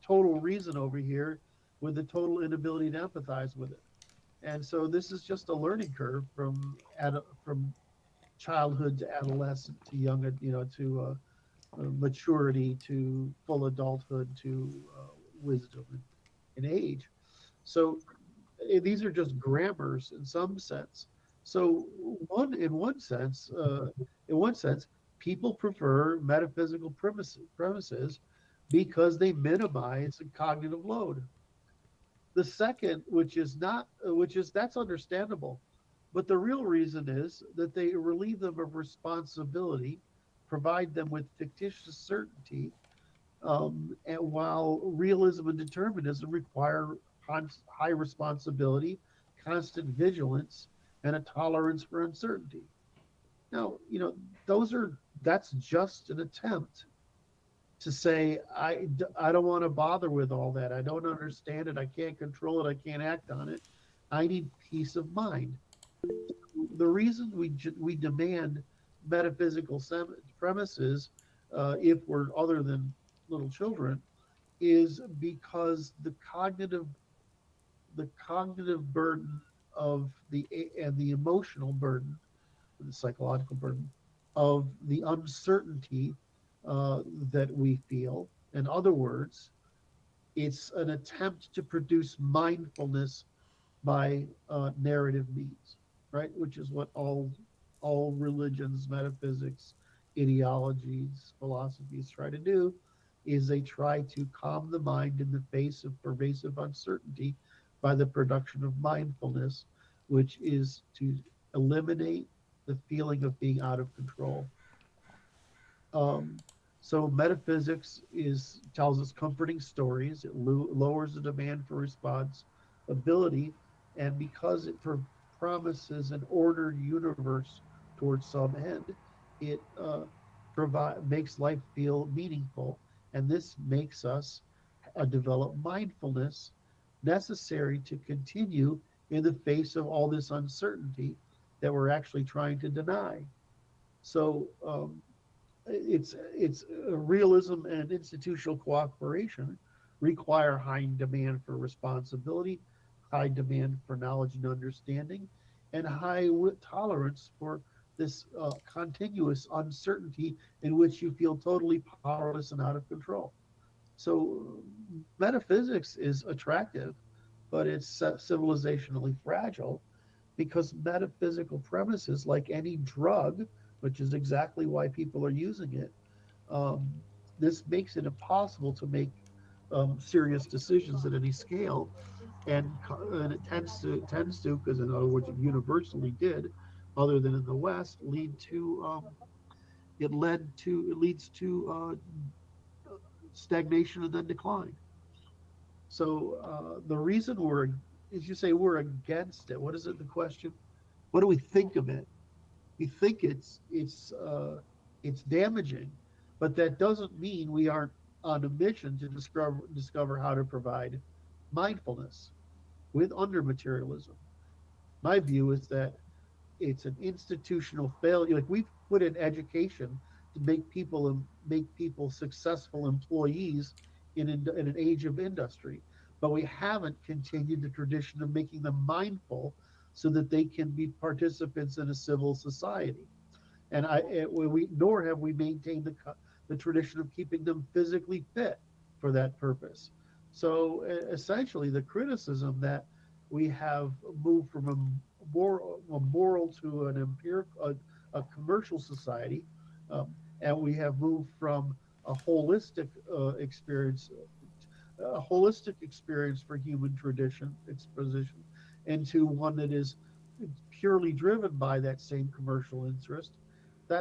total reason over here with the total inability to empathize with it. And so this is just a learning curve from childhood to adolescent to young, to maturity to full adulthood to wisdom and age. So these are just grammars in some sense. So in one sense, people prefer metaphysical premises because they minimize the cognitive load. The second, that's understandable, but the real reason is that they relieve them of responsibility, provide them with fictitious certainty, and while realism and determinism require high responsibility, constant vigilance, and a tolerance for uncertainty. Now, that's just an attempt to say, I don't want to bother with all that. I don't understand it. I can't control it. I can't act on it. I need peace of mind. The reason we demand metaphysical premises, if we're other than little children, is because the cognitive burden and the emotional burden, the psychological burden of the uncertainty that we feel. In other words, it's an attempt to produce mindfulness by narrative means, right? Which is what all religions, metaphysics, ideologies, philosophies try to do, is they try to calm the mind in the face of pervasive uncertainty by the production of mindfulness, which is to eliminate the feeling of being out of control. Um, so metaphysics tells us comforting stories. It lowers the demand for responsibility, and because it promises an ordered universe towards some end, it makes life feel meaningful, and this makes us develop mindfulness necessary to continue in the face of all this uncertainty that we're actually trying to deny. So it's realism and institutional cooperation require high demand for responsibility, high demand for knowledge and understanding, and high tolerance for this continuous uncertainty in which you feel totally powerless and out of control. So metaphysics is attractive, but it's civilizationally fragile because metaphysical premises, like any drug, which is exactly why people are using it, this makes it impossible to make serious decisions at any scale, and it tends to, because in other words, it universally did, other than in the West, leads to stagnation and then decline. So the reason as you say, we're against it. What is it? The question? What do we think of it? We think it's damaging, but that doesn't mean we aren't on a mission to discover how to provide mindfulness with under materialism. My view is that it's an institutional failure. Like, we've put in education to make people successful employees in an age of industry, but we haven't continued the tradition of making them mindful so that they can be participants in a civil society. And nor have we maintained the tradition of keeping them physically fit for that purpose. So essentially, the criticism that we have moved from a moral to an empirical, a commercial society, and we have moved from a holistic experience for human tradition exposition into one that is purely driven by that same commercial interest.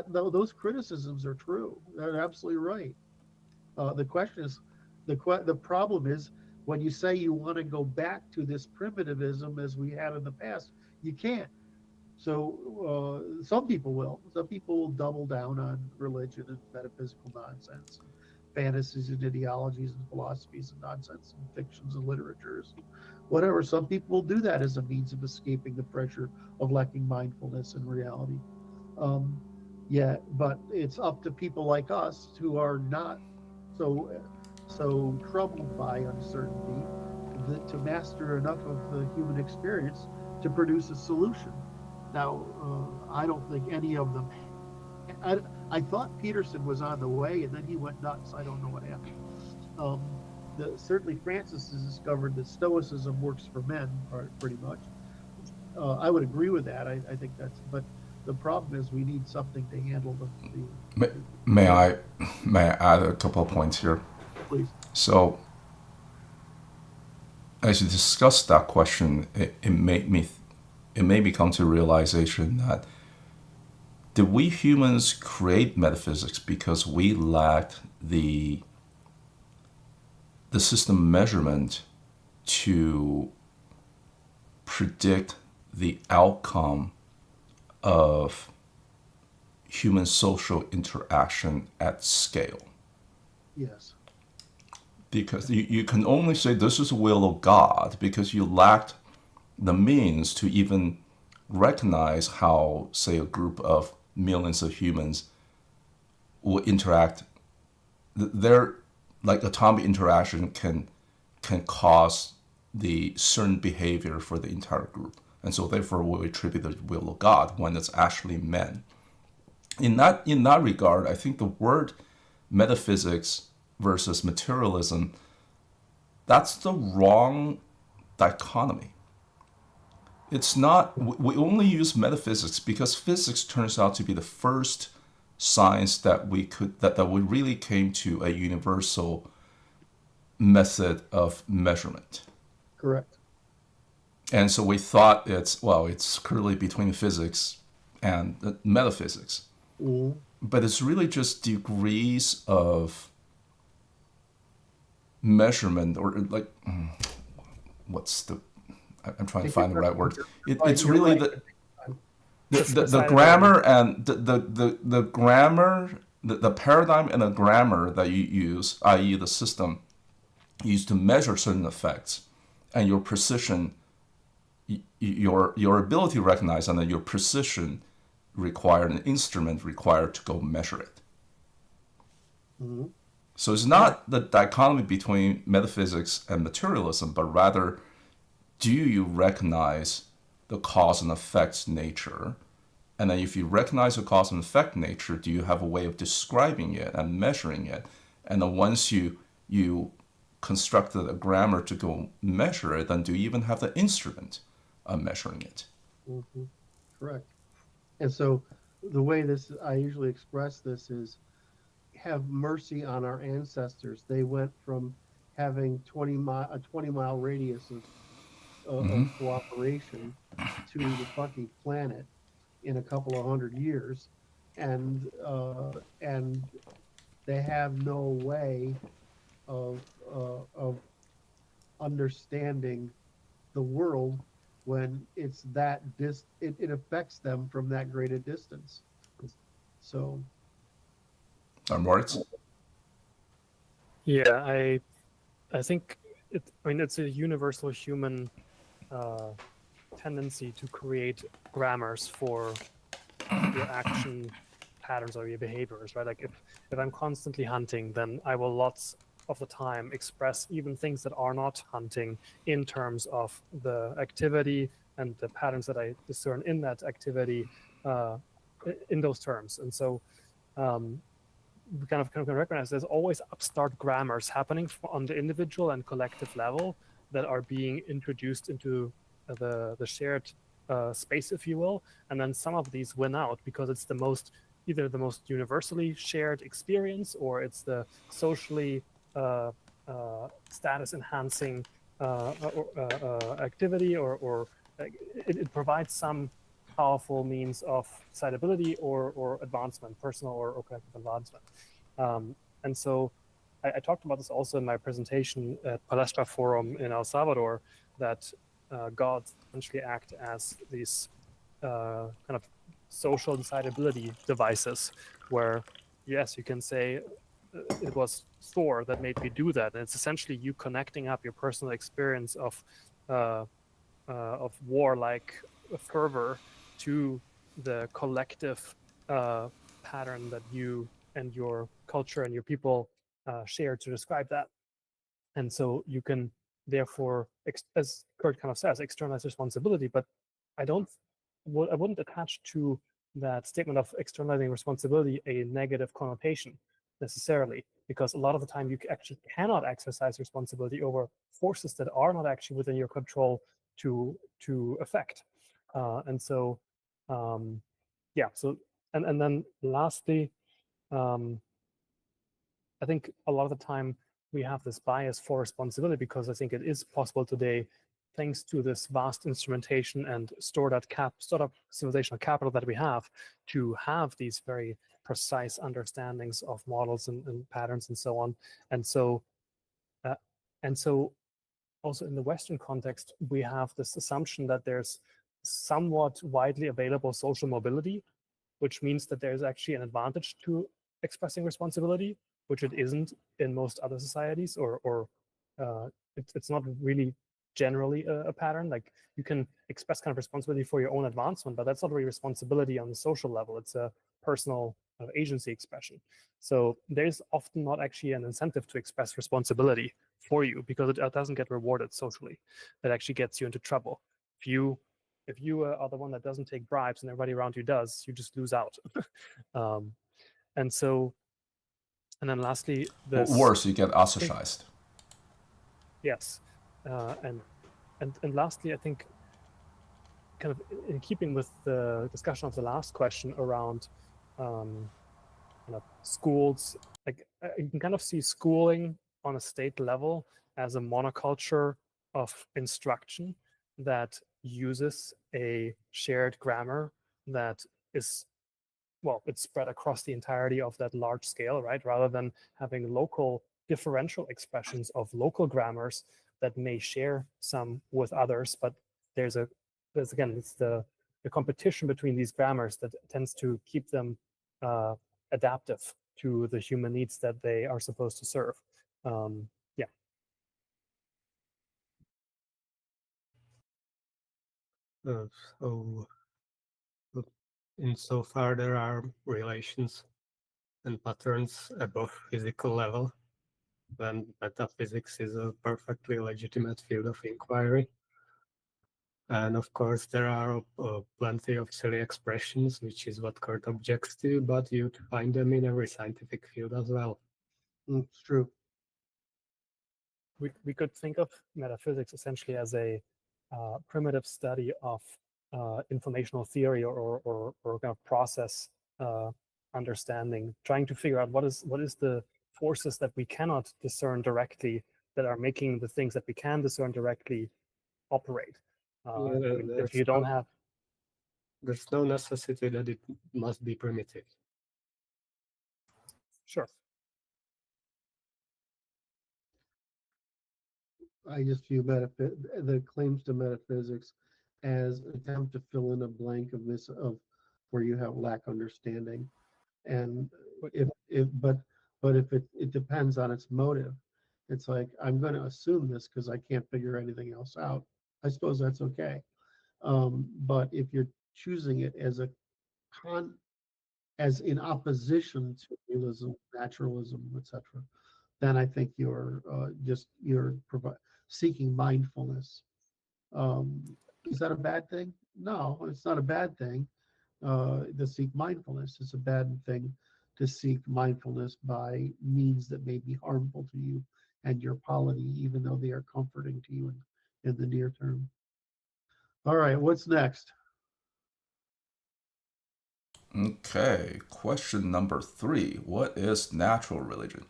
Those criticisms are true. They're absolutely right. The question is, the problem is, when you say you want to go back to this primitivism as we had in the past, you can't. So some people will. Some people will double down on religion and metaphysical nonsense, and fantasies and ideologies and philosophies and nonsense and fictions and literatures, whatever. Some people will do that as a means of escaping the pressure of lacking mindfulness and reality. Yeah, but it's up to people like us who are not so troubled by uncertainty to master enough of the human experience to produce a solution. Now, I don't think any of them. I thought Peterson was on the way, and then he went nuts. I don't know what happened. Certainly, Francis has discovered that Stoicism works for men, pretty much. I would agree with that. I think that's. But the problem is, we need something to handle the May I add a couple of points here? Please. So, as you discuss that question, it made me come to realization that did we humans create metaphysics because we lacked the system measurement to predict the outcome of human social interaction at scale? Yes. Because you can only say this is the will of God because you lacked the means to even recognize how, say, a group of millions of humans will interact. Their atomic interaction can cause the certain behavior for the entire group, and so therefore we attribute the will of God when it's actually men. In that regard, I think the word metaphysics versus materialism, that's the wrong dichotomy. It's not, we only use metaphysics because physics turns out to be the first science that we really came to a universal method of measurement. Correct. And so we thought it's clearly between physics and metaphysics. Mm-hmm. But it's really just degrees of measurement, or I'm trying to find the right word. It's really the grammar and the grammar, the paradigm and the grammar that you use, i.e. the system used to measure certain effects, and your precision your ability to recognize and then your precision required, an instrument required to go measure it. Mm-hmm. So it's not the dichotomy between metaphysics and materialism, but rather, do you recognize the cause and effect nature? And then if you recognize the cause and effect nature, do you have a way of describing it and measuring it? And then once you constructed a grammar to go measure it, then do you even have the instrument of measuring it? Mm-hmm. Correct. And so the way I usually express this is, have mercy on our ancestors. They went from having a 20-mile radius of cooperation to the fucking planet in a couple of hundred years, and they have no way of understanding the world when it's it affects them from that great a distance. So Moritz? Yeah, I think it's a universal human tendency to create grammars for your action patterns or your behaviors, right? Like if I'm constantly hunting, then I will lots of the time express even things that are not hunting in terms of the activity and the patterns that I discern in that activity in those terms. And so we kind of recognize there's always upstart grammars happening on the individual and collective level that are being introduced into the shared space, if you will. And then some of these win out because it's either the most universally shared experience, or it's the socially status enhancing activity, or it provides some powerful means of excitability or advancement, personal or collective advancement. And so I talked about this also in my presentation at Palestra Forum in El Salvador, that gods essentially act as these kind of social decidability devices, where, yes, you can say it was Thor that made me do that. And it's essentially you connecting up your personal experience of warlike fervor to the collective pattern that you and your culture and your people share to describe that. And so you can therefore, as Curt kind of says, externalize responsibility. But I wouldn't attach to that statement of externalizing responsibility a negative connotation necessarily, because a lot of the time you actually cannot exercise responsibility over forces that are not actually within your control to affect. And so, yeah. So, and then lastly, I think a lot of the time we have this bias for responsibility, because I think it is possible today, thanks to this vast instrumentation and stored up civilizational capital that we have, to have these very precise understandings of models and patterns and so on. And so also in the Western context, we have this assumption that there's somewhat widely available social mobility, which means that there's actually an advantage to expressing responsibility, which it isn't in most other societies, or it's not really generally a pattern. Like, you can express kind of responsibility for your own advancement, but that's not really responsibility on the social level. It's a personal agency expression. So there's often not actually an incentive to express responsibility for you, because it doesn't get rewarded socially. It actually gets you into trouble. If you are the one that doesn't take bribes and everybody around you does, you just lose out. And then lastly, Worse, you get ostracized. Yes, and lastly, I think, kind of in keeping with the discussion of the last question around schools, like you can kind of see schooling on a state level as a monoculture of instruction that uses a shared grammar that is, well, it's spread across the entirety of that large scale, right? Rather than having local differential expressions of local grammars that may share some with others, but there's again, it's the competition between these grammars that tends to keep them adaptive to the human needs that they are supposed to serve. Yeah. So, insofar there are relations and patterns above physical level, then metaphysics is a perfectly legitimate field of inquiry. And of course, there are plenty of silly expressions, which is what Curt objects to, but you'd find them in every scientific field as well. It's true. We could think of metaphysics essentially as a primitive study of informational theory or kind of process understanding, trying to figure out what is the forces that we cannot discern directly that are making the things that we can discern directly operate. If you don't have, there's no necessity that it must be primitive. sure. I just view the claims to metaphysics as attempt to fill in a blank of where you have lack understanding, and if it depends on its motive. It's like, I'm going to assume this because I can't figure anything else out. I suppose that's okay. But if you're choosing it as in opposition to realism, naturalism, etc., then I think you're seeking mindfulness. Is that a bad thing? No, it's not a bad thing to seek mindfulness. It's a bad thing to seek mindfulness by means that may be harmful to you and your polity, even though they are comforting to you in the near term. All right, what's next? Okay, question number 3. What is natural religion?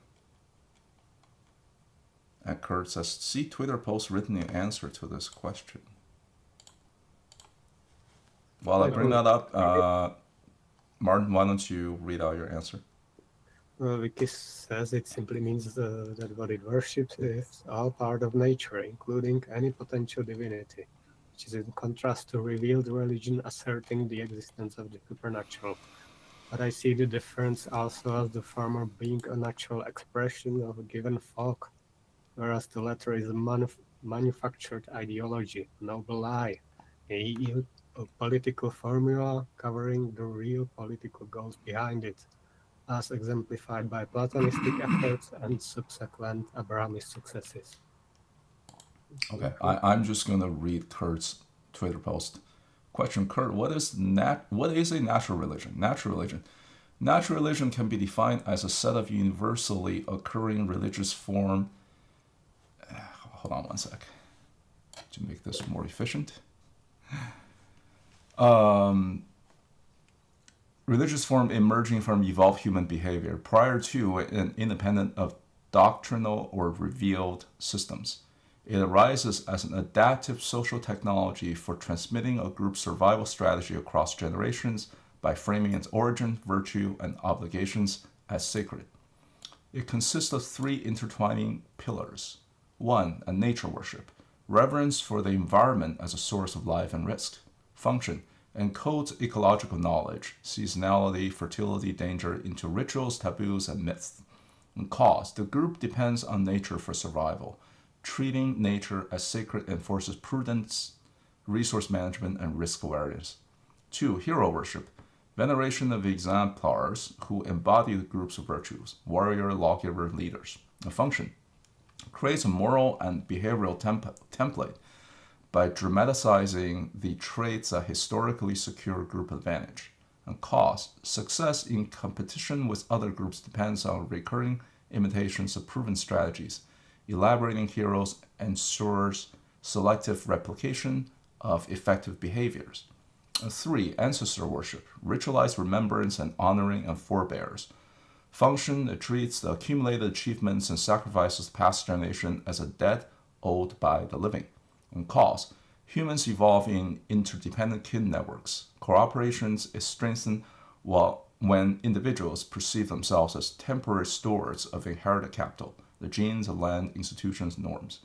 And Curt says, see Twitter post written in answer to this question. While I bring that up, Martin, why don't you read out your answer? Wiki says it simply means that what it worships is all part of nature, including any potential divinity, which is in contrast to revealed religion asserting the existence of the supernatural. But I see the difference also as the former being a natural expression of a given folk, whereas the latter is a manufactured ideology, a noble lie, a political formula covering the real political goals behind it, as exemplified by Platonistic efforts and subsequent Abrahamist successes. Okay, I'm just going to read Curt's Twitter post. Question, Curt, what is a natural religion? Natural religion can be defined as a set of universally occurring religious form. Hold on one sec to make this more efficient. Religious form emerging from evolved human behavior prior to and independent of doctrinal or revealed systems. It arises as an adaptive social technology for transmitting a group's survival strategy across generations by framing its origin, virtue, and obligations as sacred. It consists of 3 intertwining pillars. 1. A nature worship, reverence for the environment as a source of life and risk. Function, encodes ecological knowledge, seasonality, fertility, danger into rituals, taboos, and myths. And cause, the group depends on nature for survival. Treating nature as sacred enforces prudence, resource management, and risk awareness. 2. Hero worship, veneration of exemplars who embody the group's virtues, warrior, lawgiver, leaders. A function, creates a moral and behavioral template by dramatizing the traits that historically secure group advantage. And cause, success in competition with other groups depends on recurring imitations of proven strategies. Elaborating heroes ensures selective replication of effective behaviors. 3. Ancestor worship, ritualized remembrance and honoring of forebears. Function, it treats the accumulated achievements and sacrifices of past generation as a debt owed by the living. And cause, humans evolve in interdependent kin networks. Cooperation is strengthened when individuals perceive themselves as temporary stewards of inherited capital, the genes of land, institutions, norms.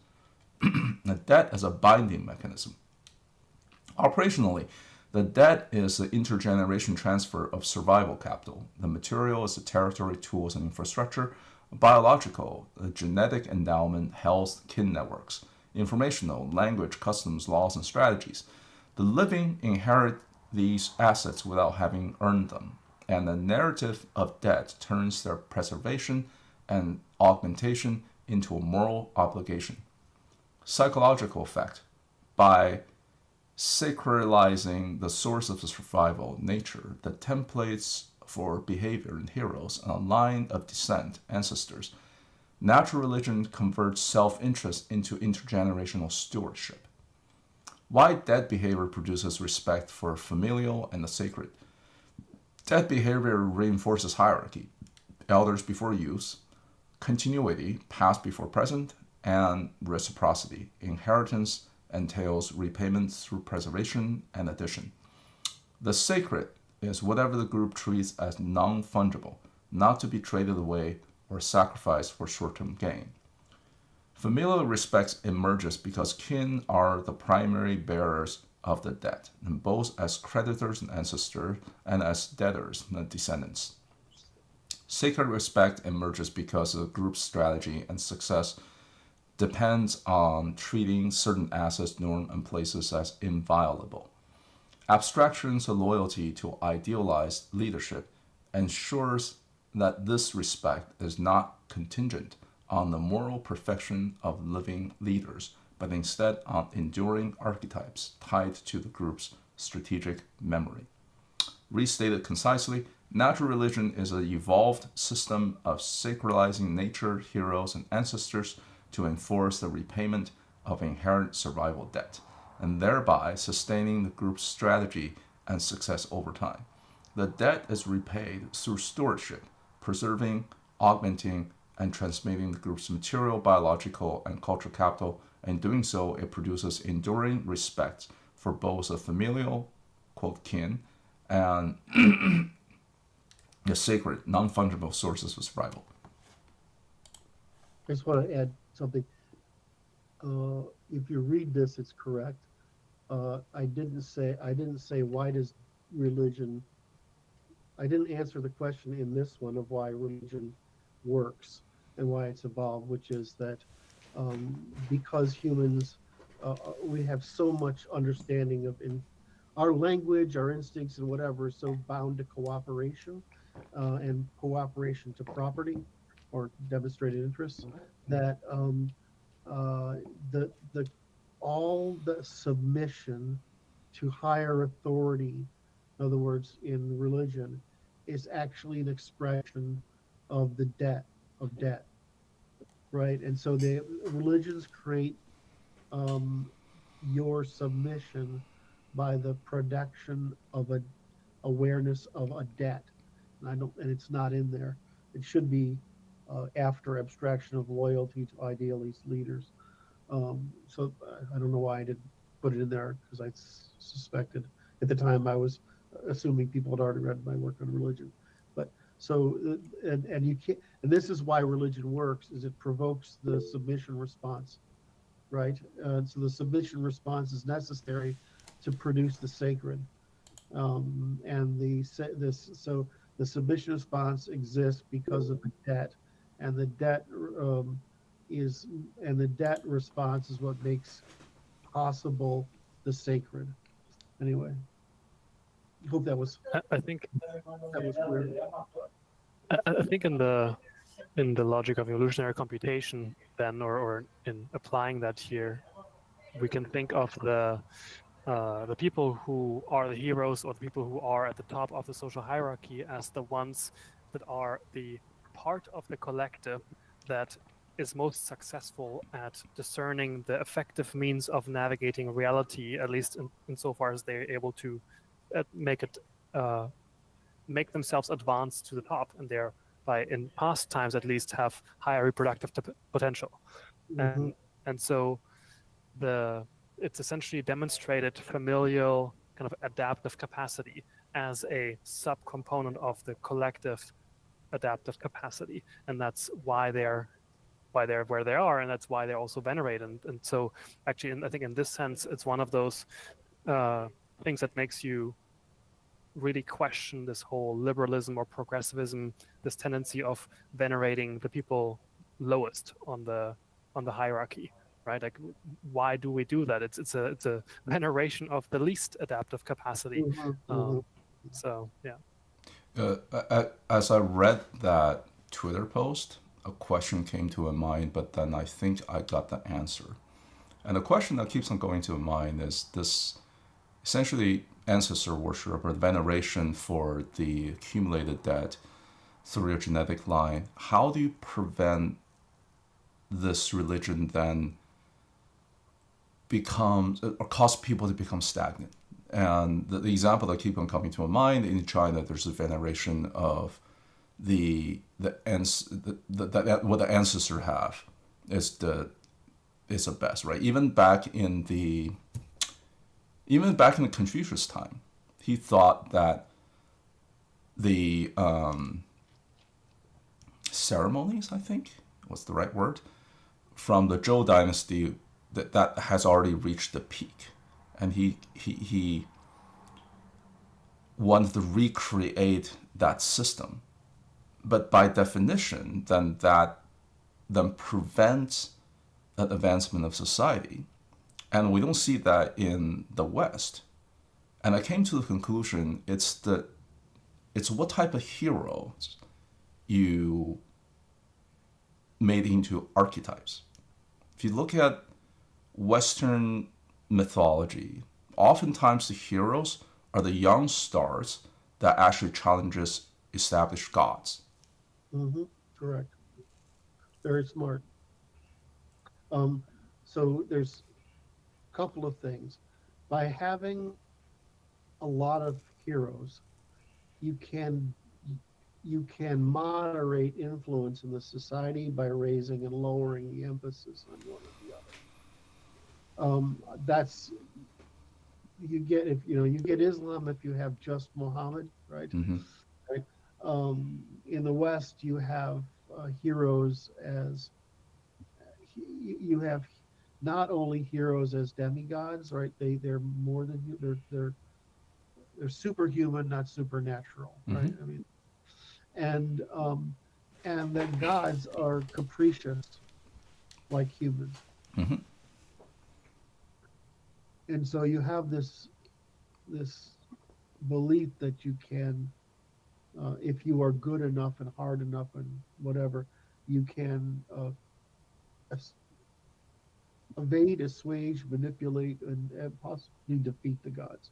The debt as a binding mechanism. Operationally, the debt is the intergeneration transfer of survival capital. The material is the territory, tools, and infrastructure. Biological, the genetic endowment, health, kin networks. Informational, language, customs, laws, and strategies. The living inherit these assets without having earned them, and the narrative of debt turns their preservation and augmentation into a moral obligation. Psychological effect. By sacralizing the source of survival, nature, the templates for behavior in heroes, and a line of descent, ancestors, natural religion converts self-interest into intergenerational stewardship. Why debt behavior produces respect for familial and the sacred. Debt behavior reinforces hierarchy, elders before youth, continuity, past before present, and reciprocity. Inheritance entails repayment through preservation and addition. The sacred is whatever the group treats as non-fungible, not to be traded away or sacrificed for short-term gain. Familial respect emerges because kin are the primary bearers of the debt, and both as creditors and ancestors, and as debtors and descendants. Sacred respect emerges because the group's strategy and success depends on treating certain assets, norms, and places as inviolable. Abstractions of loyalty to idealized leadership ensures that this respect is not contingent on the moral perfection of living leaders, but instead on enduring archetypes tied to the group's strategic memory. Restated concisely, natural religion is an evolved system of sacralizing nature, heroes, and ancestors to enforce the repayment of inherent survival debt, and thereby sustaining the group's strategy and success over time. The debt is repaid through stewardship, preserving, augmenting, and transmitting the group's material, biological, and cultural capital. In doing so, it produces enduring respect for both the familial, quote, kin, and the sacred, non-fungible sources of survival. I just want to add something. If you read this, it's correct. I didn't say why does religion. I didn't answer the question in this one of why religion works and why it's evolved, which is that because humans, we have so much understanding of our language, our instincts, and whatever is so bound to cooperation and cooperation to property or demonstrated interests that all the submission to higher authority, in other words, in religion, is actually an expression of the debt, right? And so the religions create your submission by the production of an awareness of a debt, and it's not in there. It should be after abstraction of loyalty to idealist leaders. So I don't know why I didn't put it in there, because I suspected at the time I was assuming people had already read my work on religion. But so and you can't, and this is why religion works, is it provokes the submission response, right? So the submission response is necessary to produce the sacred, and so the submission response exists because of the debt, and the debt response is what makes possible the sacred. Anyway, I hope that was. I think that was clear. I think in the logic of evolutionary computation, then, or in applying that here, we can think of the people who are the heroes, or the people who are at the top of the social hierarchy, as the ones that are the part of the collective that is most successful at discerning the effective means of navigating reality, at least insofar as they're able to make themselves advance to the top, and thereby, in past times at least, have higher reproductive potential. Mm-hmm. And so it's essentially demonstrated familial kind of adaptive capacity as a subcomponent of the collective adaptive capacity, and that's why they're where they are, and that's why they're also venerated. And so actually, I think in this sense, it's one of those things that makes you really question this whole liberalism or progressivism, this tendency of venerating the people lowest on the hierarchy, right? Like, why do we do that? It's a veneration of the least adaptive capacity. So yeah. As I read that Twitter post, a question came to my mind, but then I think I got the answer. And the question that keeps on going to my mind is this essentially ancestor worship or veneration for the accumulated dead through your genetic line. How do you prevent this religion then becomes or cause people to become stagnant? And the example that keeps on coming to my mind, in China, there's a veneration of what the ancestor have is the best, right? Even back in the Confucius time, he thought that the ceremonies, I think was the right word, from the Zhou dynasty that has already reached the peak, and he wanted to recreate that system, but by definition, then prevents that advancement of society, and we don't see that in the West. And I came to the conclusion it's what type of heroes you made into archetypes. If you look at Western mythology, oftentimes the heroes are the young stars that actually challenges established gods. Correct. Very smart. So there's a couple of things. By having a lot of heroes, you can moderate influence in the society by raising and lowering the emphasis on one or the other. That's you get Islam if you have just Muhammad, right? Right. In the West, you have heroes as you have not only heroes as demigods, right? They're more than they're superhuman, not supernatural, right? I mean, and then gods are capricious, like humans. And so you have this belief that you can, if you are good enough and hard enough and whatever, you can evade, assuage, manipulate, and possibly defeat the gods.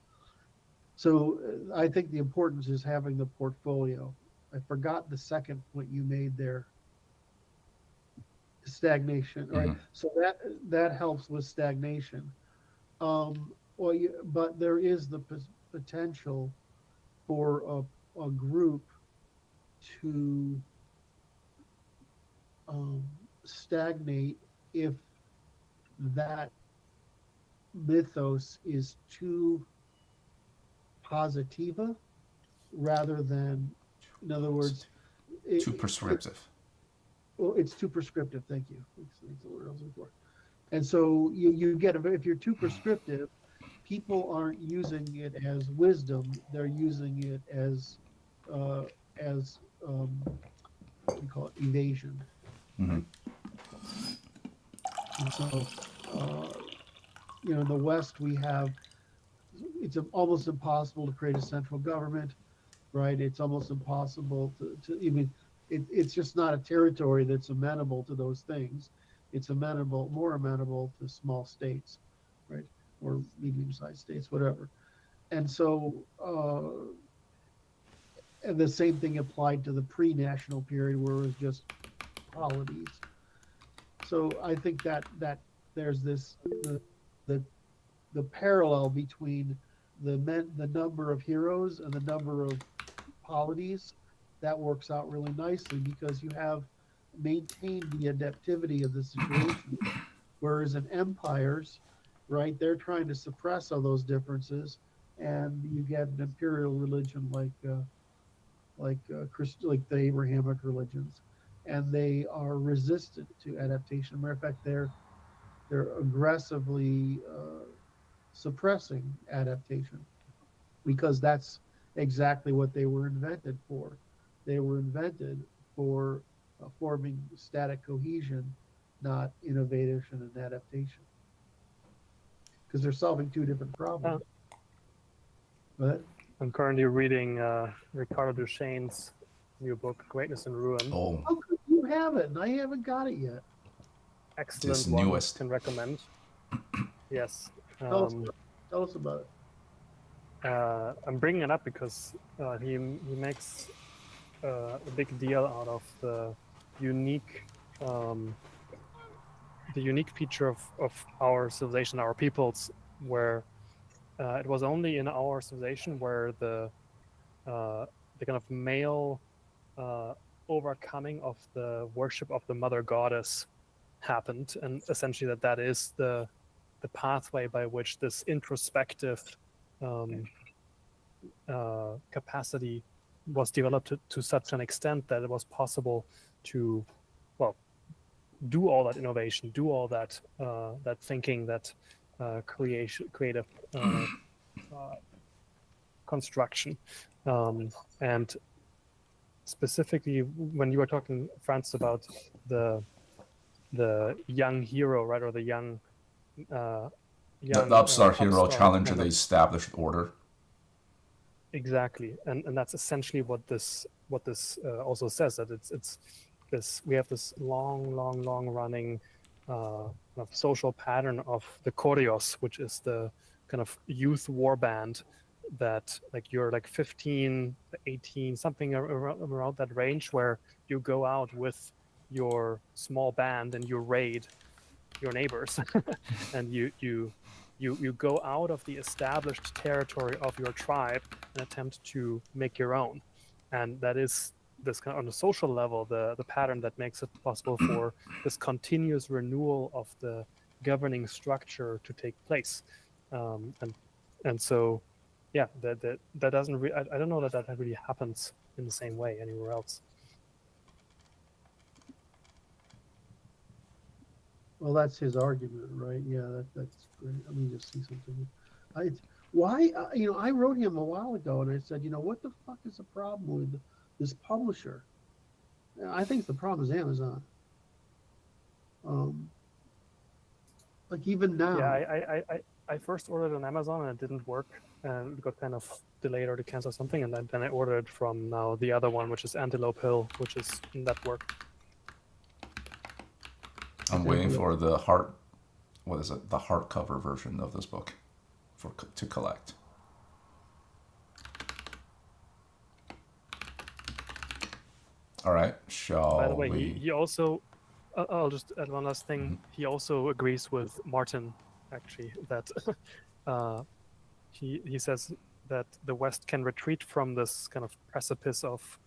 So I think the importance is having the portfolio. I forgot the second point you made there. Stagnation, right? So that helps with stagnation. But there is the potential for a group to stagnate if that mythos is too positiva rather than, in other words, too prescriptive. It's too prescriptive. Thank you. That's the word I was looking for. And so you get, if you're too prescriptive, people aren't using it as wisdom. They're using it as what do you call it? Evasion. And so, in the West, we have, it's almost impossible to create a central government, right? It's almost impossible to even, it's just not a territory that's amenable to those things. It's more amenable to small states, right? Or medium-sized states, whatever. And so, and the same thing applied to the pre-national period where it was just polities. So I think that there's this the parallel between the number of heroes and the number of polities. That works out really nicely because you have maintained the adaptivity of the situation, whereas in empires, right, they're trying to suppress all those differences, and you get an imperial religion like the Abrahamic religions, and they are resistant to adaptation. Matter of fact, they're aggressively suppressing adaptation because that's exactly what they were invented for. They were invented for forming static cohesion not innovation and adaptation. Because they're solving two different problems. But I'm currently reading Ricardo Duchesne's new book, Greatness and Ruin. Oh, how could you have it? And I haven't got it yet. Excellent This one. newest. Can recommend. Yes. Tell us about it. I'm bringing it up because he makes a big deal out of the unique feature of our civilization, our peoples, where it was only in our civilization where the kind of male overcoming of the worship of the mother goddess happened, and essentially that is the pathway by which this introspective capacity was developed to such an extent that it was possible to, well, do all that innovation, do all that that thinking, that creative construction, and specifically when you were talking, Franz, about the young hero, right, or the young the upstart hero upstart challenge kind the of- established order. Exactly, and that's essentially what this also says, that it's this, we have this long running kind of social pattern of the choreos, which is the kind of youth war band that, like, you're like 15, 18, something around that range, where you go out with your small band and you raid your neighbors and you go out of the established territory of your tribe and attempt to make your own. And that is this kind of, on a social level, the pattern that makes it possible for this continuous renewal of the governing structure to take place. And so, yeah, that doesn't I don't know that really happens in the same way anywhere else. Well, that's his argument, right? Yeah, that's great. Let me just see something. I wrote him a while ago, and I said, what the fuck is the problem with this publisher? I think the problem is Amazon. Like even now. Yeah, I first ordered on Amazon and it didn't work, and it got kind of delayed or canceled or something, and then I ordered from now the other one, which is Antelope Hill, which is in that work. I'm waiting for the hardcover version of this book to collect. All right, shall By the way, we? he also, I'll just add one last thing. Mm-hmm. He also agrees with Martin, actually, that he says that the West can retreat from this kind of precipice of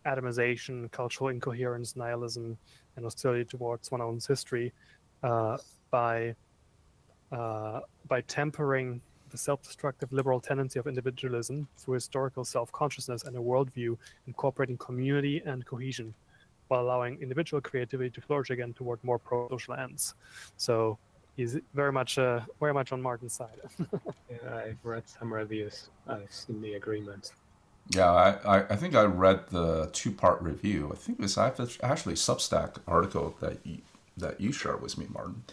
atomization, cultural incoherence, nihilism, and hostility towards one's own history by tempering the self-destructive liberal tendency of individualism through historical self-consciousness and a worldview incorporating community and cohesion, while allowing individual creativity to flourish again toward more pro-social ends. So he's very much on Martin's side. Yeah, I've read some reviews. I've seen the agreement. Yeah, I think I read the 2-part review. I think it was actually a Substack article that you shared with me, Martin.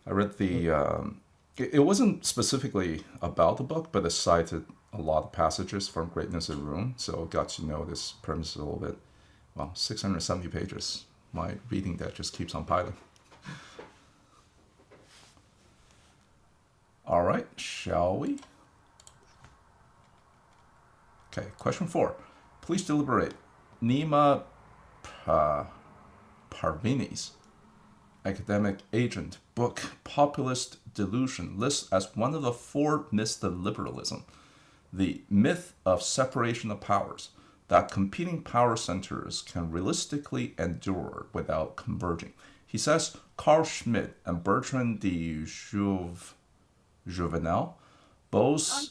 I read the. It wasn't specifically about the book, but it cited a lot of passages from Greatness and Ruin, so I got to know this premise a little bit. Well, 670 pages. My reading debt just keeps on piling. All right, shall we? Okay, question 4. Please deliberate. Nima Parvini's academic agent book Populist Delusion lists as one of the 4 myths of liberalism the myth of separation of powers, that competing power centers can realistically endure without converging. He says Carl Schmitt and Bertrand de Jouvenel both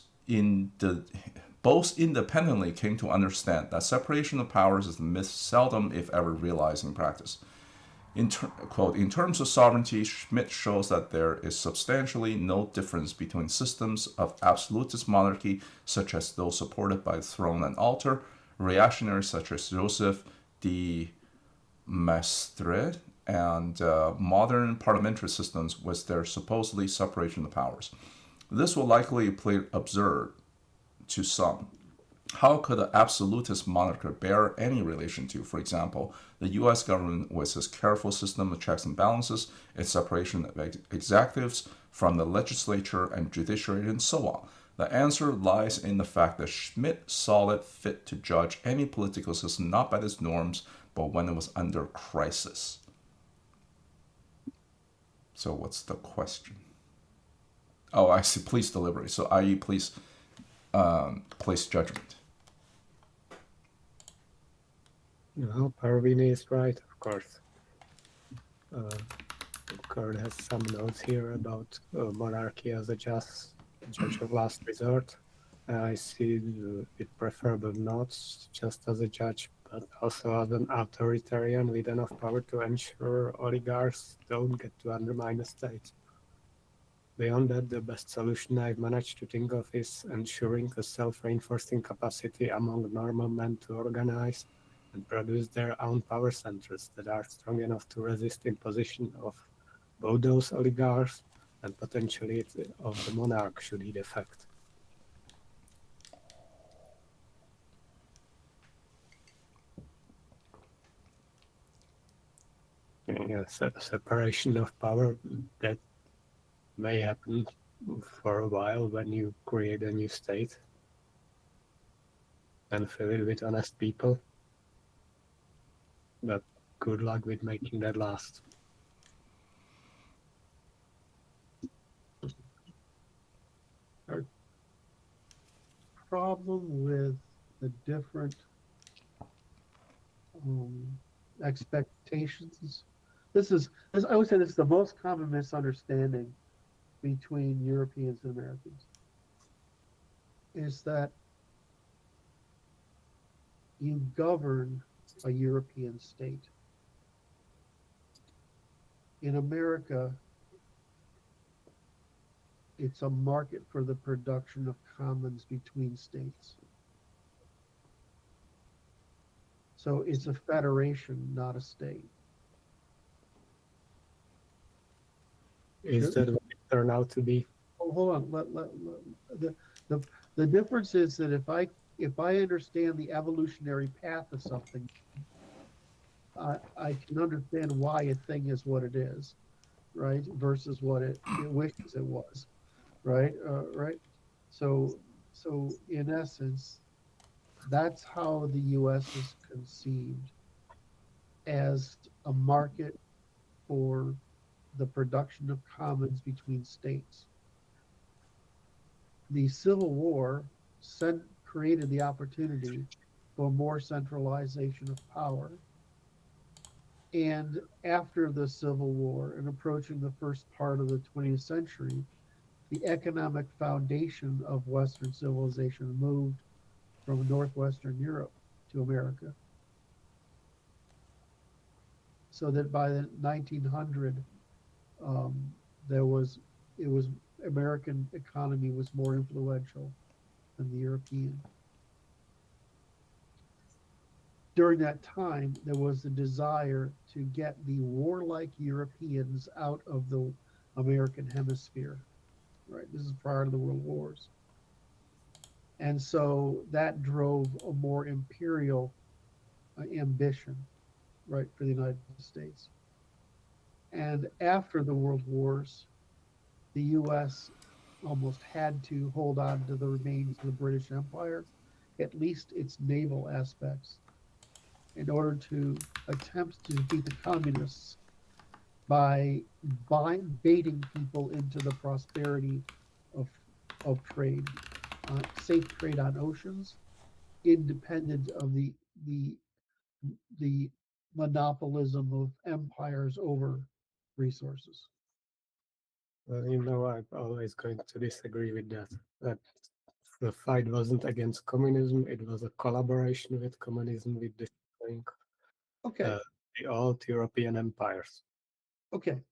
independently came to understand that separation of powers is a myth seldom, if ever, realized in practice. Quote, in terms of sovereignty, Schmitt shows that there is substantially no difference between systems of absolutist monarchy, such as those supported by the throne and altar, reactionaries such as Joseph de Maistre and modern parliamentary systems with their supposedly separation of powers. This will likely appear absurd to some. How could an absolutist monarchy bear any relation to, for example, the US government with its careful system of checks and balances, its separation of executives from the legislature and judiciary, and so on? The answer lies in the fact that Schmidt saw it fit to judge any political system not by its norms, but when it was under crisis. So what's the question? Oh, I see. Please deliberate. So, i.e., please place judgment. No, Parvin is right, of course. Curt has some notes here about monarchy as a judge of last resort. I see it preferable not just as a judge, but also as an authoritarian with enough power to ensure oligarchs don't get to undermine the state. Beyond that, the best solution I've managed to think of is ensuring a self-reinforcing capacity among normal men to organize and produce their own power centers that are strong enough to resist imposition of both those oligarchs and potentially of the monarch should he defect. Yes, a separation of power that may happen for a while when you create a new state and fill it with honest people. But good luck with making that last. Our problem with the different expectations. I would say this is the most common misunderstanding between Europeans and Americans, is that you govern a European state. In America, it's a market for the production of commons between states. So it's a federation, not a state. Is that what it turned out to be? Oh, hold on. The difference is that if I understand the evolutionary path of something, I can understand why a thing is what it is, right? Versus what it wishes it was, right? Right. So in essence, that's how the U.S. is conceived, as a market for the production of commons between states. The Civil War created the opportunity for more centralization of power. And after the Civil War and approaching the first part of the 20th century, the economic foundation of Western civilization moved from Northwestern Europe to America. So that by the 1900, American economy was more influential than the European. During that time, there was a desire to get the warlike Europeans out of the American hemisphere, right? This is prior to the World Wars. And so that drove a more imperial ambition, right, for the United States. And after the World Wars, the U.S. almost had to hold on to the remains of the British Empire, at least its naval aspects, in order to attempt to defeat the communists by baiting people into the prosperity of trade, safe trade on oceans, independent of the monopolism of empires over resources. Well, I'm always going to disagree with that. That the fight wasn't against communism; it was a collaboration with communism with destroying the old European empires. Okay.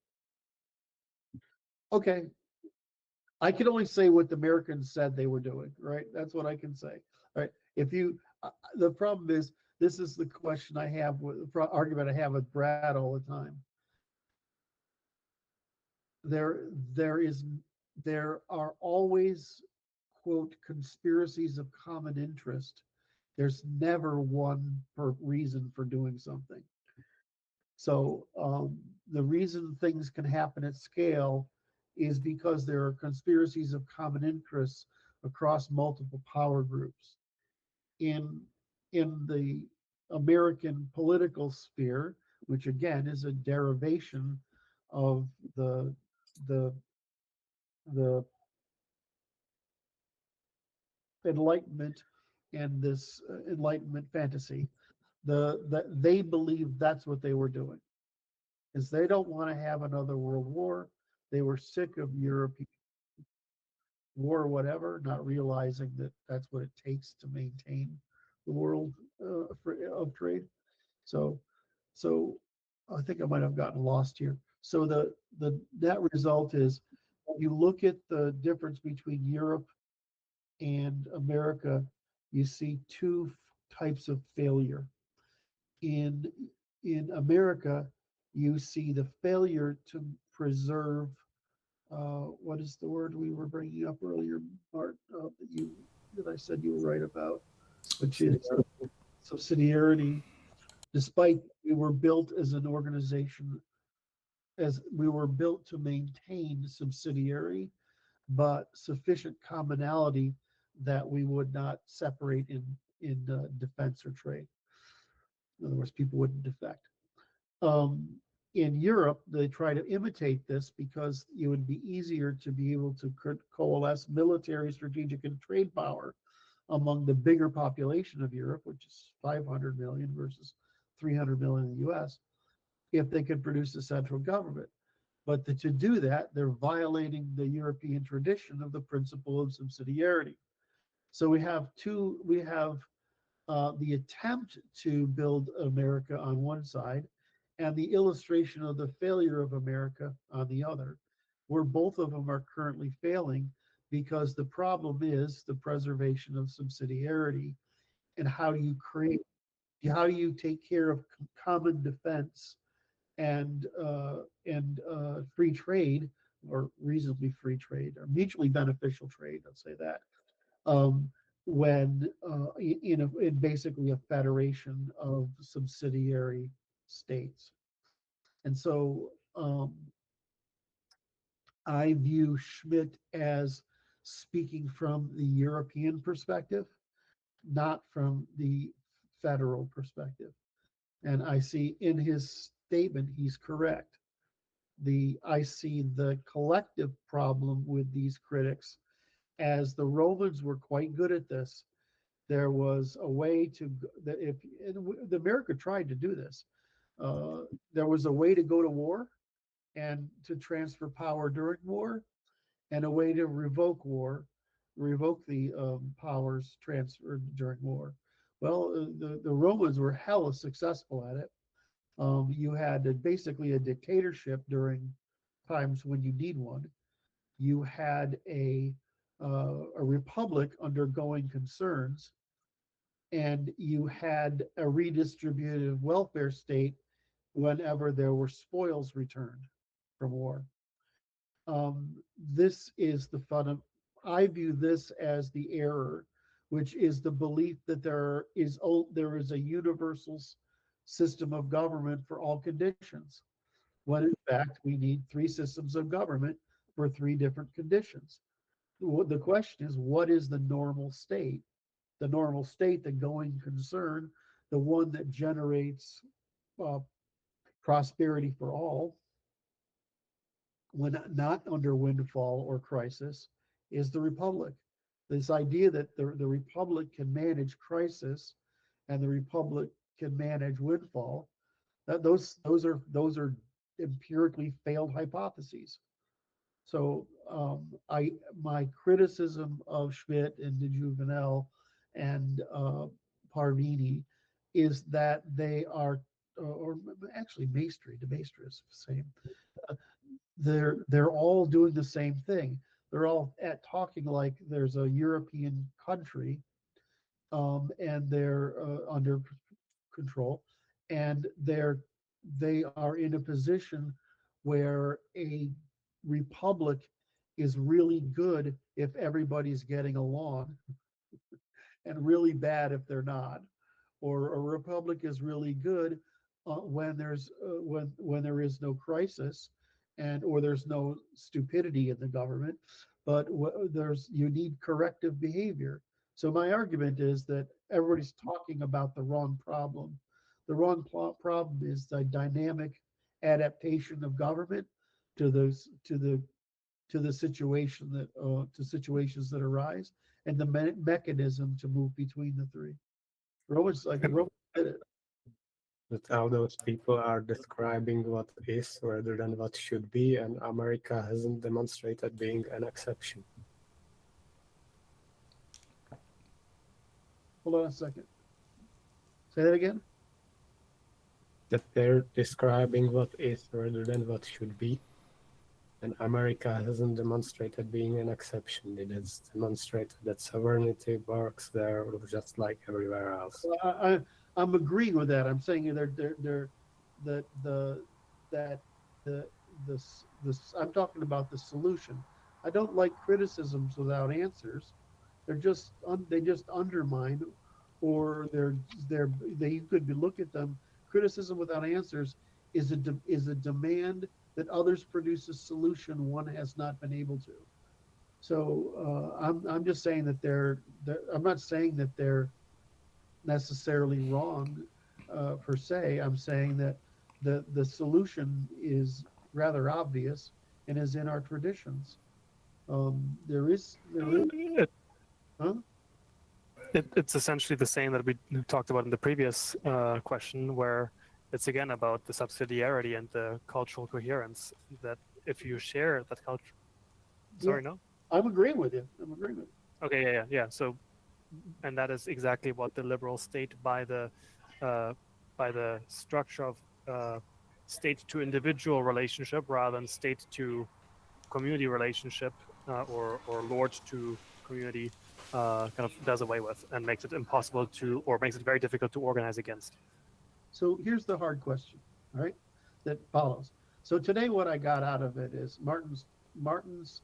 I can only say what the Americans said they were doing, right? That's what I can say. Right. The problem is, this is the question I have with argument I have with Brad all the time. there there is there are always, quote, conspiracies of common interest. There's never one reason for doing something. So the reason things can happen at scale is because there are conspiracies of common interests across multiple power groups. In the American political sphere, which again is a derivation of the the Enlightenment and this Enlightenment fantasy, they believe that's what they were doing, is they don't want to have another world war. They were sick of European war or whatever, not realizing that that's what it takes to maintain the world of trade. So, so I think I might have gotten lost here. So the net result is, when you look at the difference between Europe and America, you see two types of failure. In America, you see the failure to preserve what is the word we were bringing up earlier, Art, that I said you were right about, which is subsidiarity. Despite we were built as an organization, as we were built to maintain subsidiary, but sufficient commonality that we would not separate in defense or trade. In other words, people wouldn't defect. Um, in Europe, they try to imitate this because it would be easier to be able to coalesce military, strategic, and trade power among the bigger population of Europe, which is 500 million versus 300 million in the US, if they could produce a central government. But to do that, they're violating the European tradition of the principle of subsidiarity. So we have the attempt to build America on one side, and the illustration of the failure of America on the other, where both of them are currently failing because the problem is the preservation of subsidiarity. And how do you take care of common defense and free trade, or reasonably free trade, or mutually beneficial trade, let's say that, um, when in basically a federation of subsidiary states. And so I view Schmidt as speaking from the European perspective, not from the federal perspective. And I see in his statement, he's correct. I see the collective problem with these critics, as the Romans were quite good at this. There was a way to, if the America tried to do this, there was a way to go to war and to transfer power during war, and a way to revoke the powers transferred during war. Well, the Romans were hella successful at it. You had basically a dictatorship during times when you need one. You had a republic undergoing concerns, and you had a redistributive welfare state whenever there were spoils returned from war. This is the fun. I view this as the error, which is the belief that there is a universal system of government for all conditions, when in fact we need three systems of government for three different conditions. The question is, what is the normal state? The normal state, the going concern, the one that generates uh, prosperity for all, when not under windfall or crisis, is the republic. This idea that the republic can manage crisis and the republic can manage windfall, that those are empirically failed hypotheses. So my criticism of Schmidt and de Jouvenel and Parvini is that they are, or actually Maestri, de Maestri is the same. Uh, they're all doing the same thing. They're all talking like there's a European country, and they're under control, and they are in a position where republic is really good if everybody's getting along, and really bad if they're not, or a republic is really good when there is no crisis, and or there's no stupidity in the government, but you need corrective behavior. So my argument is that everybody's talking about the wrong problem. The wrong problem is the dynamic adaptation of government to those to the situation that to situations that arise, and the mechanism to move between the three. Roman's like Roman did it. That how those people are describing what is rather than what should be, and America hasn't demonstrated being an exception. Hold on a second. Say that again. That they're describing what is rather than what should be, and America hasn't demonstrated being an exception. It has demonstrated that sovereignty works there just like everywhere else. I'm agreeing with that. I'm saying I'm talking about the solution. I don't like criticisms without answers. They just undermine, or you could look at them. Criticism without answers is a demand that others produce a solution one has not been able to. So I'm just saying that I'm not saying that they're necessarily wrong per se. I'm saying that the solution is rather obvious and is in our traditions. There is huh? It's essentially the same that we talked about in the previous question, where it's again about the subsidiarity and the cultural coherence. That if you share that culture, sorry, Yeah. no, I'm agreeing with you. okay, yeah. So, and that is exactly what the liberal state, by the structure of state to individual relationship rather than state to community relationship, or lord to community, kind of does away with and makes it impossible to, or makes it very difficult to organize against. So here's the hard question, all right, that follows. So today what I got out of it is Martin's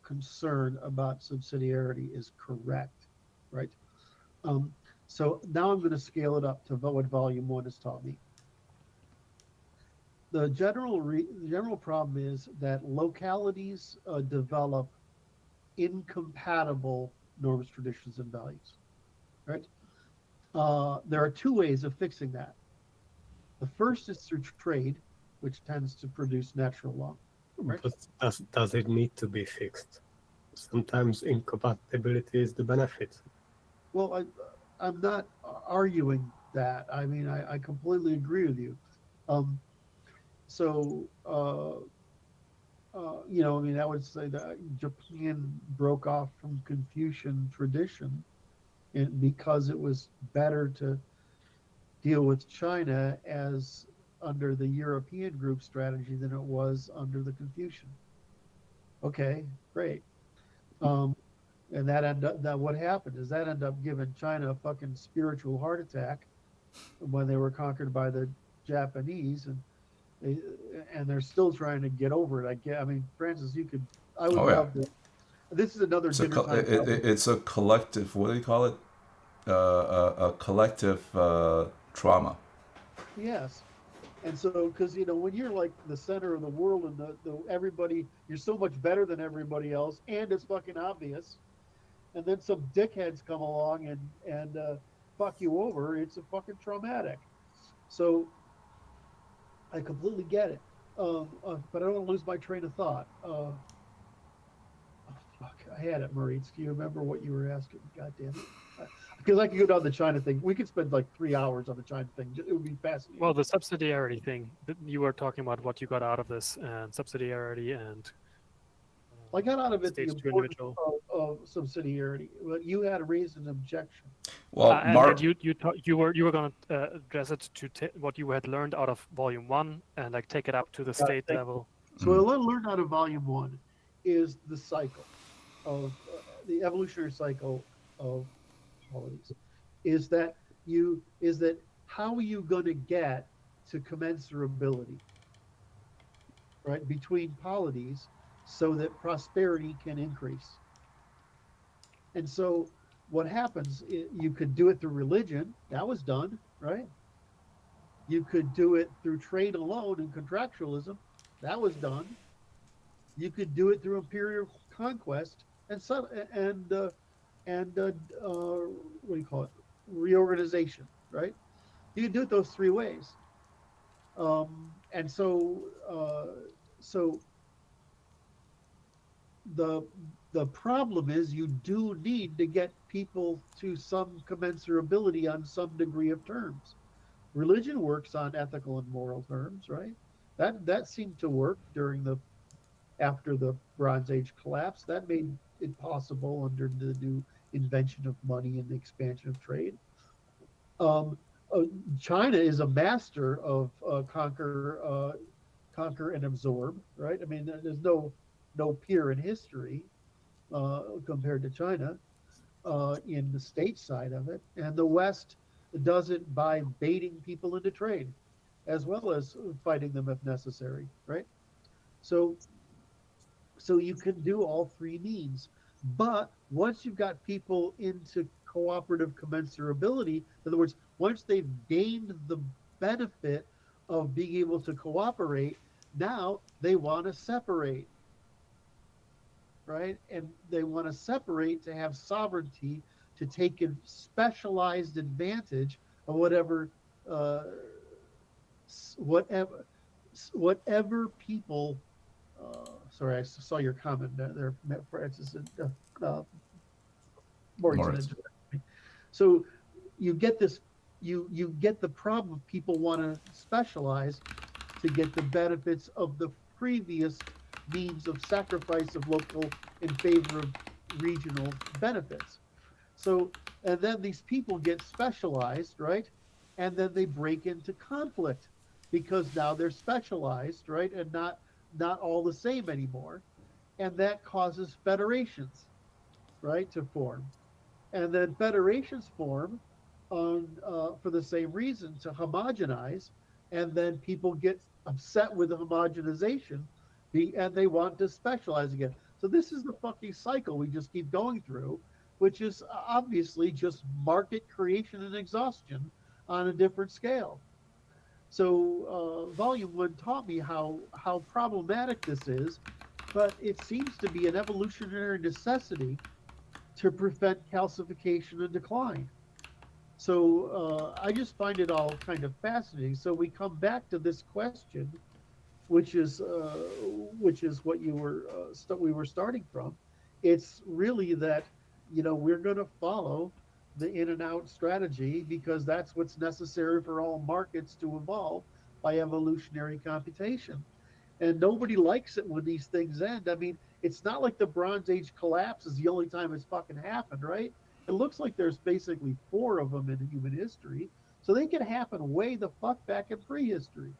concern about subsidiarity is correct, right? So now I'm going to scale it up to what Volume 1 has taught me. The general problem is that localities develop incompatible norms, traditions, and values, right? There are two ways of fixing that. The first is through trade, which tends to produce natural law. Right? But does it need to be fixed? Sometimes incompatibility is the benefit. Well, I'm not arguing that. I mean, I completely agree with you. I mean, I would say that Japan broke off from Confucian tradition because it was better to deal with China as under the European group strategy than it was under the Confucian. Okay, great. And that what happened is that ended up giving China a fucking spiritual heart attack when they were conquered by the Japanese, and they're still trying to get over it. I mean, Francis, I would love to. This is another dinner time. It's a collective. What do you call it? A collective trauma. Yes. And so, because when you're like the center of the world and the everybody, you're so much better than everybody else, and it's fucking obvious. And then some dickheads come along and fuck you over. It's a fucking traumatic. So I completely get it. But I don't want to lose my train of thought. Fuck, I had it, Maurice. Do you remember what you were asking? God damn it. Because I could go down the China thing. We could spend like 3 hours on the China thing. It would be fascinating. Well, the subsidiarity thing, you were talking about what you got out of this, and subsidiarity and I got out of it the states to importance individual. of subsidiarity. But you had raised an objection. Well, and you were going to address it to what you had learned out of Volume 1 and like take it up to the state level. So what I learned out of Volume 1 is the cycle of the evolutionary cycle of qualities. Is that how are you going to get to commensurability? right, between polities so that prosperity can increase. And so what happens, you could do it through religion. That was done, right? You could do it through trade alone and contractualism. That was done. You could do it through imperial conquest and what do you call it? Reorganization, right? You can do it those three ways. And so the the problem is you do need to get people to some commensurability on some degree of terms. Religion works on ethical and moral terms, right? That seemed to work during the after the Bronze Age collapse. That made it possible under the new invention of money and the expansion of trade. Um, China is a master of conquer and absorb, right? I mean, there's no peer in history compared to China in the state side of it, and the West does it by baiting people into trade, as well as fighting them if necessary, right? So so you can do all three means. But once you've got people into cooperative commensurability, in other words, once they've gained the benefit of being able to cooperate, now they want to separate, right? And they want to separate to have sovereignty, to take a specialized advantage of uh, whatever, whatever people. Sorry, I saw your comment there, Francis. Morgan. So you get this. You get the problem of people want to specialize to get the benefits of the previous means of sacrifice of local in favor of regional benefits. So, and then these people get specialized, right? And then they break into conflict because now they're specialized, right? And not all the same anymore. And that causes federations, right, to form. And then federations form on for the same reason, to homogenize, and then people get upset with the homogenization, and they want to specialize again. So this is the fucking cycle we just keep going through, which is obviously just market creation and exhaustion on a different scale. So volume one taught me how problematic this is, but it seems to be an evolutionary necessity to prevent calcification and decline. So I just find it all kind of fascinating. So we come back to this question, which is what we were starting from. It's really that, we're going to follow the in and out strategy because that's what's necessary for all markets to evolve by evolutionary computation. And nobody likes it when these things end. I mean, it's not like the Bronze Age collapse is the only time it's fucking happened, right? It looks like there's basically 4 of them in human history. So they can happen way the fuck back in prehistory,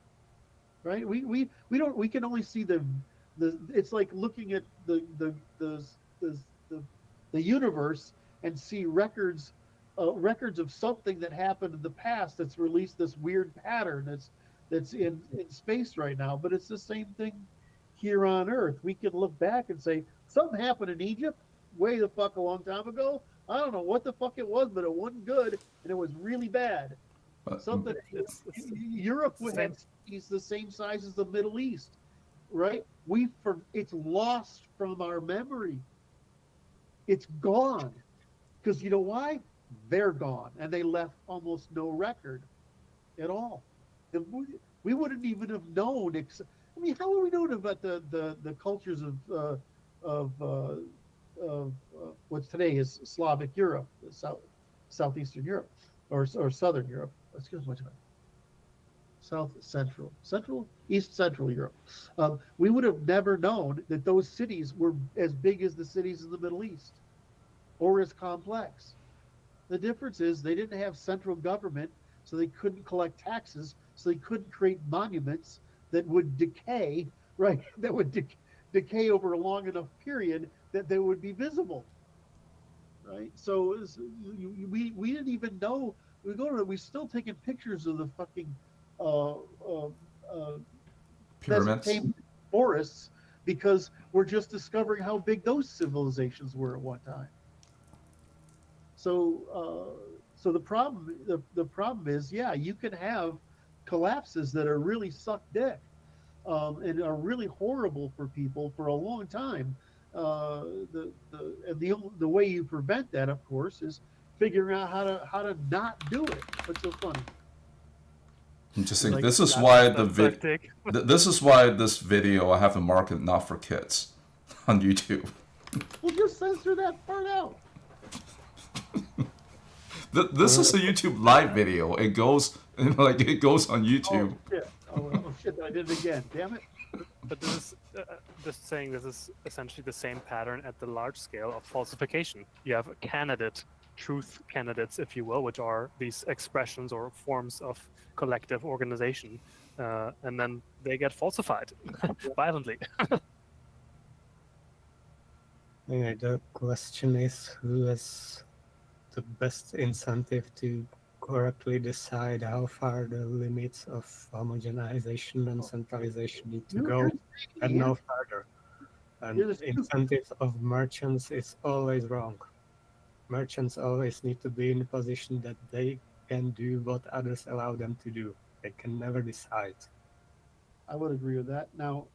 right? We can only see the it's like looking at the universe and see records of something that happened in the past that's released this weird pattern that's in space right now. But it's the same thing here on Earth. We can look back and say something happened in Egypt way the fuck a long time ago. I don't know what the fuck it was, but it wasn't good and it was really bad. Something Europe had cities the same size as the Middle East, right? It's lost from our memory. It's gone. Because you know why? They're gone. And they left almost no record at all. We wouldn't even have known. I mean, how would we know about the cultures of what's today is Slavic Europe, southeastern Europe, or southern Europe? Excuse me. East Central Europe. We would have never known that those cities were as big as the cities in the Middle East, or as complex. The difference is they didn't have central government, so they couldn't collect taxes, so they couldn't create monuments that would decay, right? That would decay over a long enough period that they would be visible, right? So we didn't even know. We're still taking pictures of the fucking Pyramids. forests because we're just discovering how big those civilizations were at one time. So the problem is, yeah, you can have collapses that are really suck dick, and are really horrible for people for a long time. The way you prevent that, of course, is figuring out how to not do it. What's so funny? Interesting. Like, This is that's why tactic. this is why this video I have a market not for kids on YouTube. Well, just censor that part out. This is a YouTube live video. It goes it goes on YouTube. Oh shit! I did it again. Damn it. But this is just saying this is essentially the same pattern at the large scale of falsification. You have truth candidates, if you will, which are these expressions or forms of collective organization, and then they get falsified violently. Yeah, the question is who has the best incentive to correctly decide how far the limits of homogenization and centralization need to go and no further. And the incentive of merchants is always wrong. Merchants always need to be in a position that they can do what others allow them to do. They can never decide. I would agree with that. Now,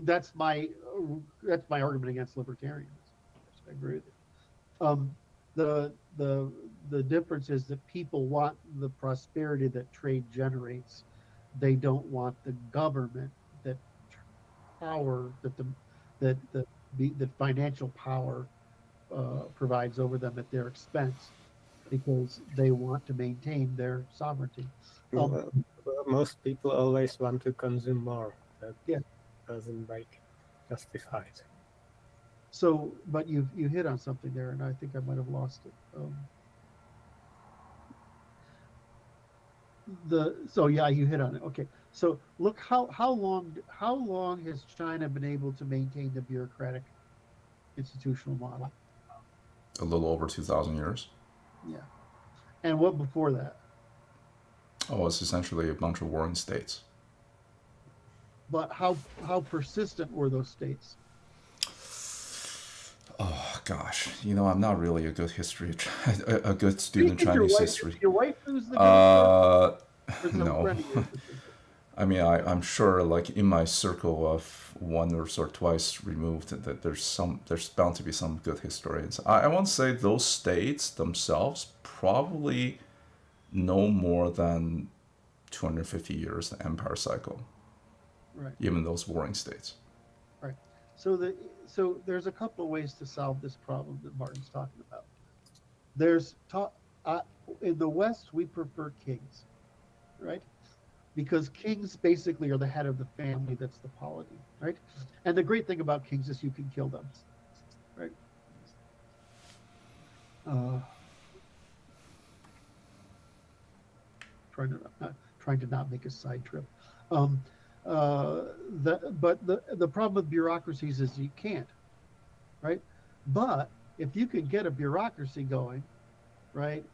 that's my argument against libertarians. I agree with it. The difference is that people want the prosperity that trade generates. They don't want the government that power that financial power provides over them at their expense, because they want to maintain their sovereignty. Well, most people always want to consume more. That doesn't make justified. So, but you hit on something there, and I think I might have lost it. You hit on it. Okay, so look how long has China been able to maintain the bureaucratic institutional model? A little over 2,000 years. Yeah, and what before that? Oh, it's essentially a bunch of warring states. But how persistent were those states? Oh gosh, I'm not really a good a good student of Chinese history. Your wife who's the no. I mean, I'm sure, like in my circle of one or twice removed, that there's bound to be some good historians. I won't say those states themselves probably no more than 250 years the empire cycle. Right. Even those warring states. Right. So there's a couple of ways to solve this problem that Martin's talking about. In the West, we prefer kings, right? Because kings basically are the head of the family that's the polity, right? And the great thing about kings is you can kill them, right? Trying to not make a side trip. But the problem with bureaucracies is you can't, right? But if you can get a bureaucracy going, right,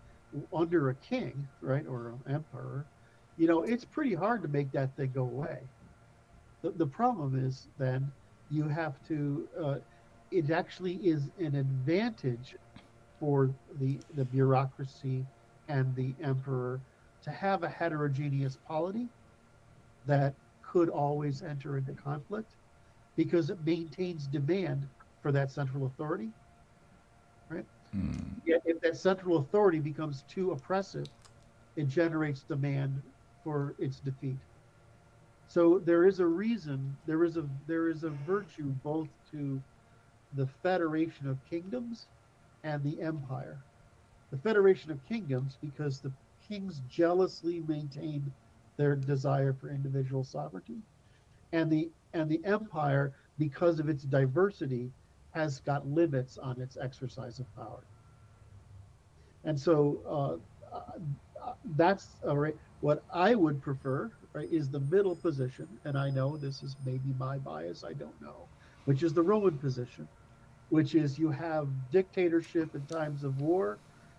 under a king, right, or an emperor, it's pretty hard to make that thing go away. The problem is then you have to, it actually is an advantage for the bureaucracy and the emperor to have a heterogeneous polity that could always enter into conflict, because it maintains demand for that central authority, right? Yet if that central authority becomes too oppressive, it generates demand for its defeat. So there is a reason, there is a virtue both to the Federation of Kingdoms and the Empire. The Federation of Kingdoms, because the kings jealously maintain their desire for individual sovereignty, and the Empire, because of its diversity, has got limits on its exercise of power. And so that's what I would prefer, right, is the middle position, and I know this is maybe my bias, I don't know, which is the Roman position, which is you have dictatorship in times of war,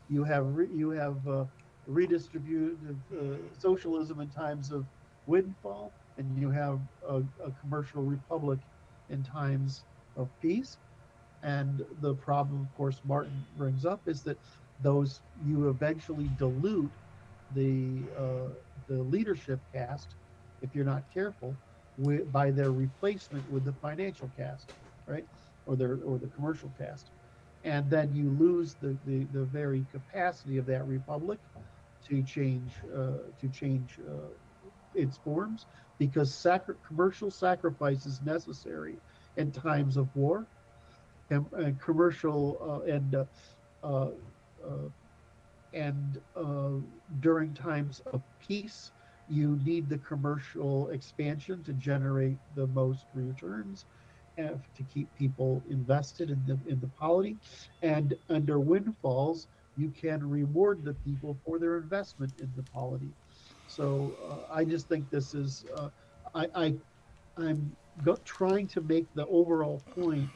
you have redistributive socialism in times of windfall, and you have a commercial republic in times of peace. And the problem, of course, Martin brings up is that those you eventually dilute the leadership caste, if you're not careful, by their replacement with the financial caste, right, or the commercial caste, and then you lose the very capacity of that republic to change its forms, because commercial sacrifice is necessary in times of war, and commercial uh, uh, and during times of peace, you need the commercial expansion to generate the most returns and to keep people invested in the polity. And under windfalls, you can reward the people for their investment in the polity. So I just think this is I'm trying to make the overall point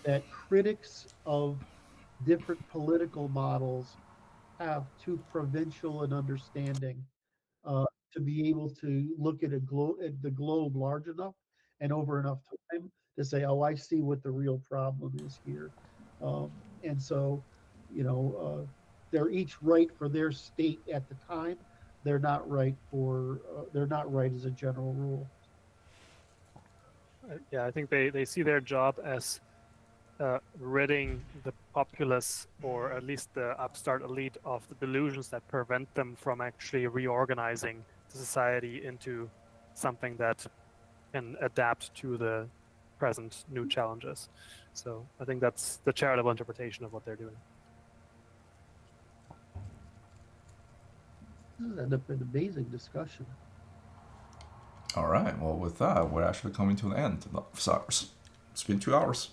that critics of different political models have too provincial an understanding uh, to be able to look at at the globe large enough and over enough time to say, "Oh, I see what the real problem is here." And so, you know, they're each right for their state at the time. They're not right as a general rule. Yeah, I think they see their job as ridding the populace, or at least the upstart elite, of the delusions that prevent them from actually reorganizing the society into something that can adapt to the present new challenges. So I think that's the charitable interpretation of what they're doing. This has ended up an amazing discussion. All right. Well, with that, we're actually coming to the end of ours. It's been 2 hours.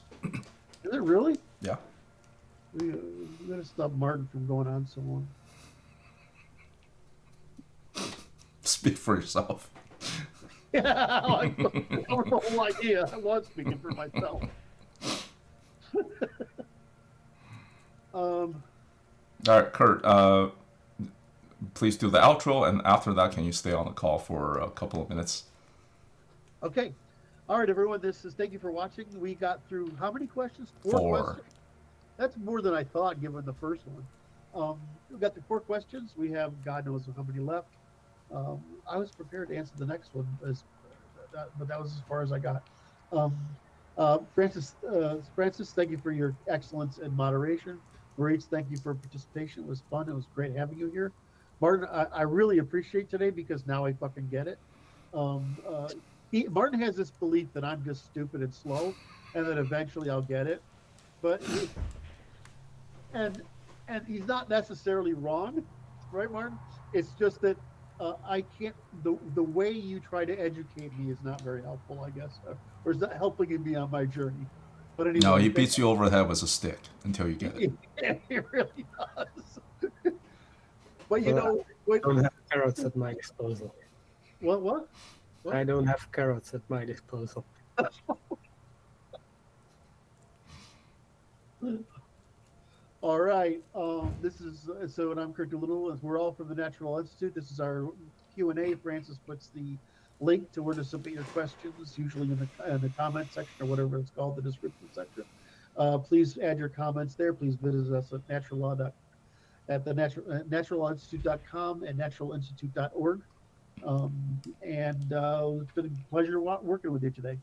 Is it really? Yeah. We gotta stop Martin from going on so long. Speak for yourself. Yeah, that was the whole idea. I was speaking for myself. All right, Curt. Please do the outro, and after that, can you stay on the call for a couple of minutes? Okay. All right, everyone. Thank you for watching. We got through how many questions? 4. Questions. That's more than I thought, given the first one. We got the 4 questions. We have God knows how many left. I was prepared to answer the next one, but that was as far as I got. Francis, thank you for your excellence and moderation. Maurice, thank you for participation. It was fun. It was great having you here. Martin, I really appreciate today because now I fucking get it. Martin has this belief that I'm just stupid and slow, and that eventually I'll get it. But and he's not necessarily wrong, right, Martin? It's just that I can't. The way you try to educate me is not very helpful, I guess, or is not helping me on my journey. But anyway, No, he beats you over the head with a stick until you get it. He really does. But you know, I don't have carrots at my disposal. What? I don't have carrots at my disposal. All right. This is so, and I'm Curt Doolittle. We're all from the Natural Institute. This is our Q&A. Francis puts the link to where to submit your questions, usually in the comment section or whatever it's called, the description section. Please add your comments there. Please visit us at naturalinstitute.com and naturalinstitute.org. And it's been a pleasure working with you today.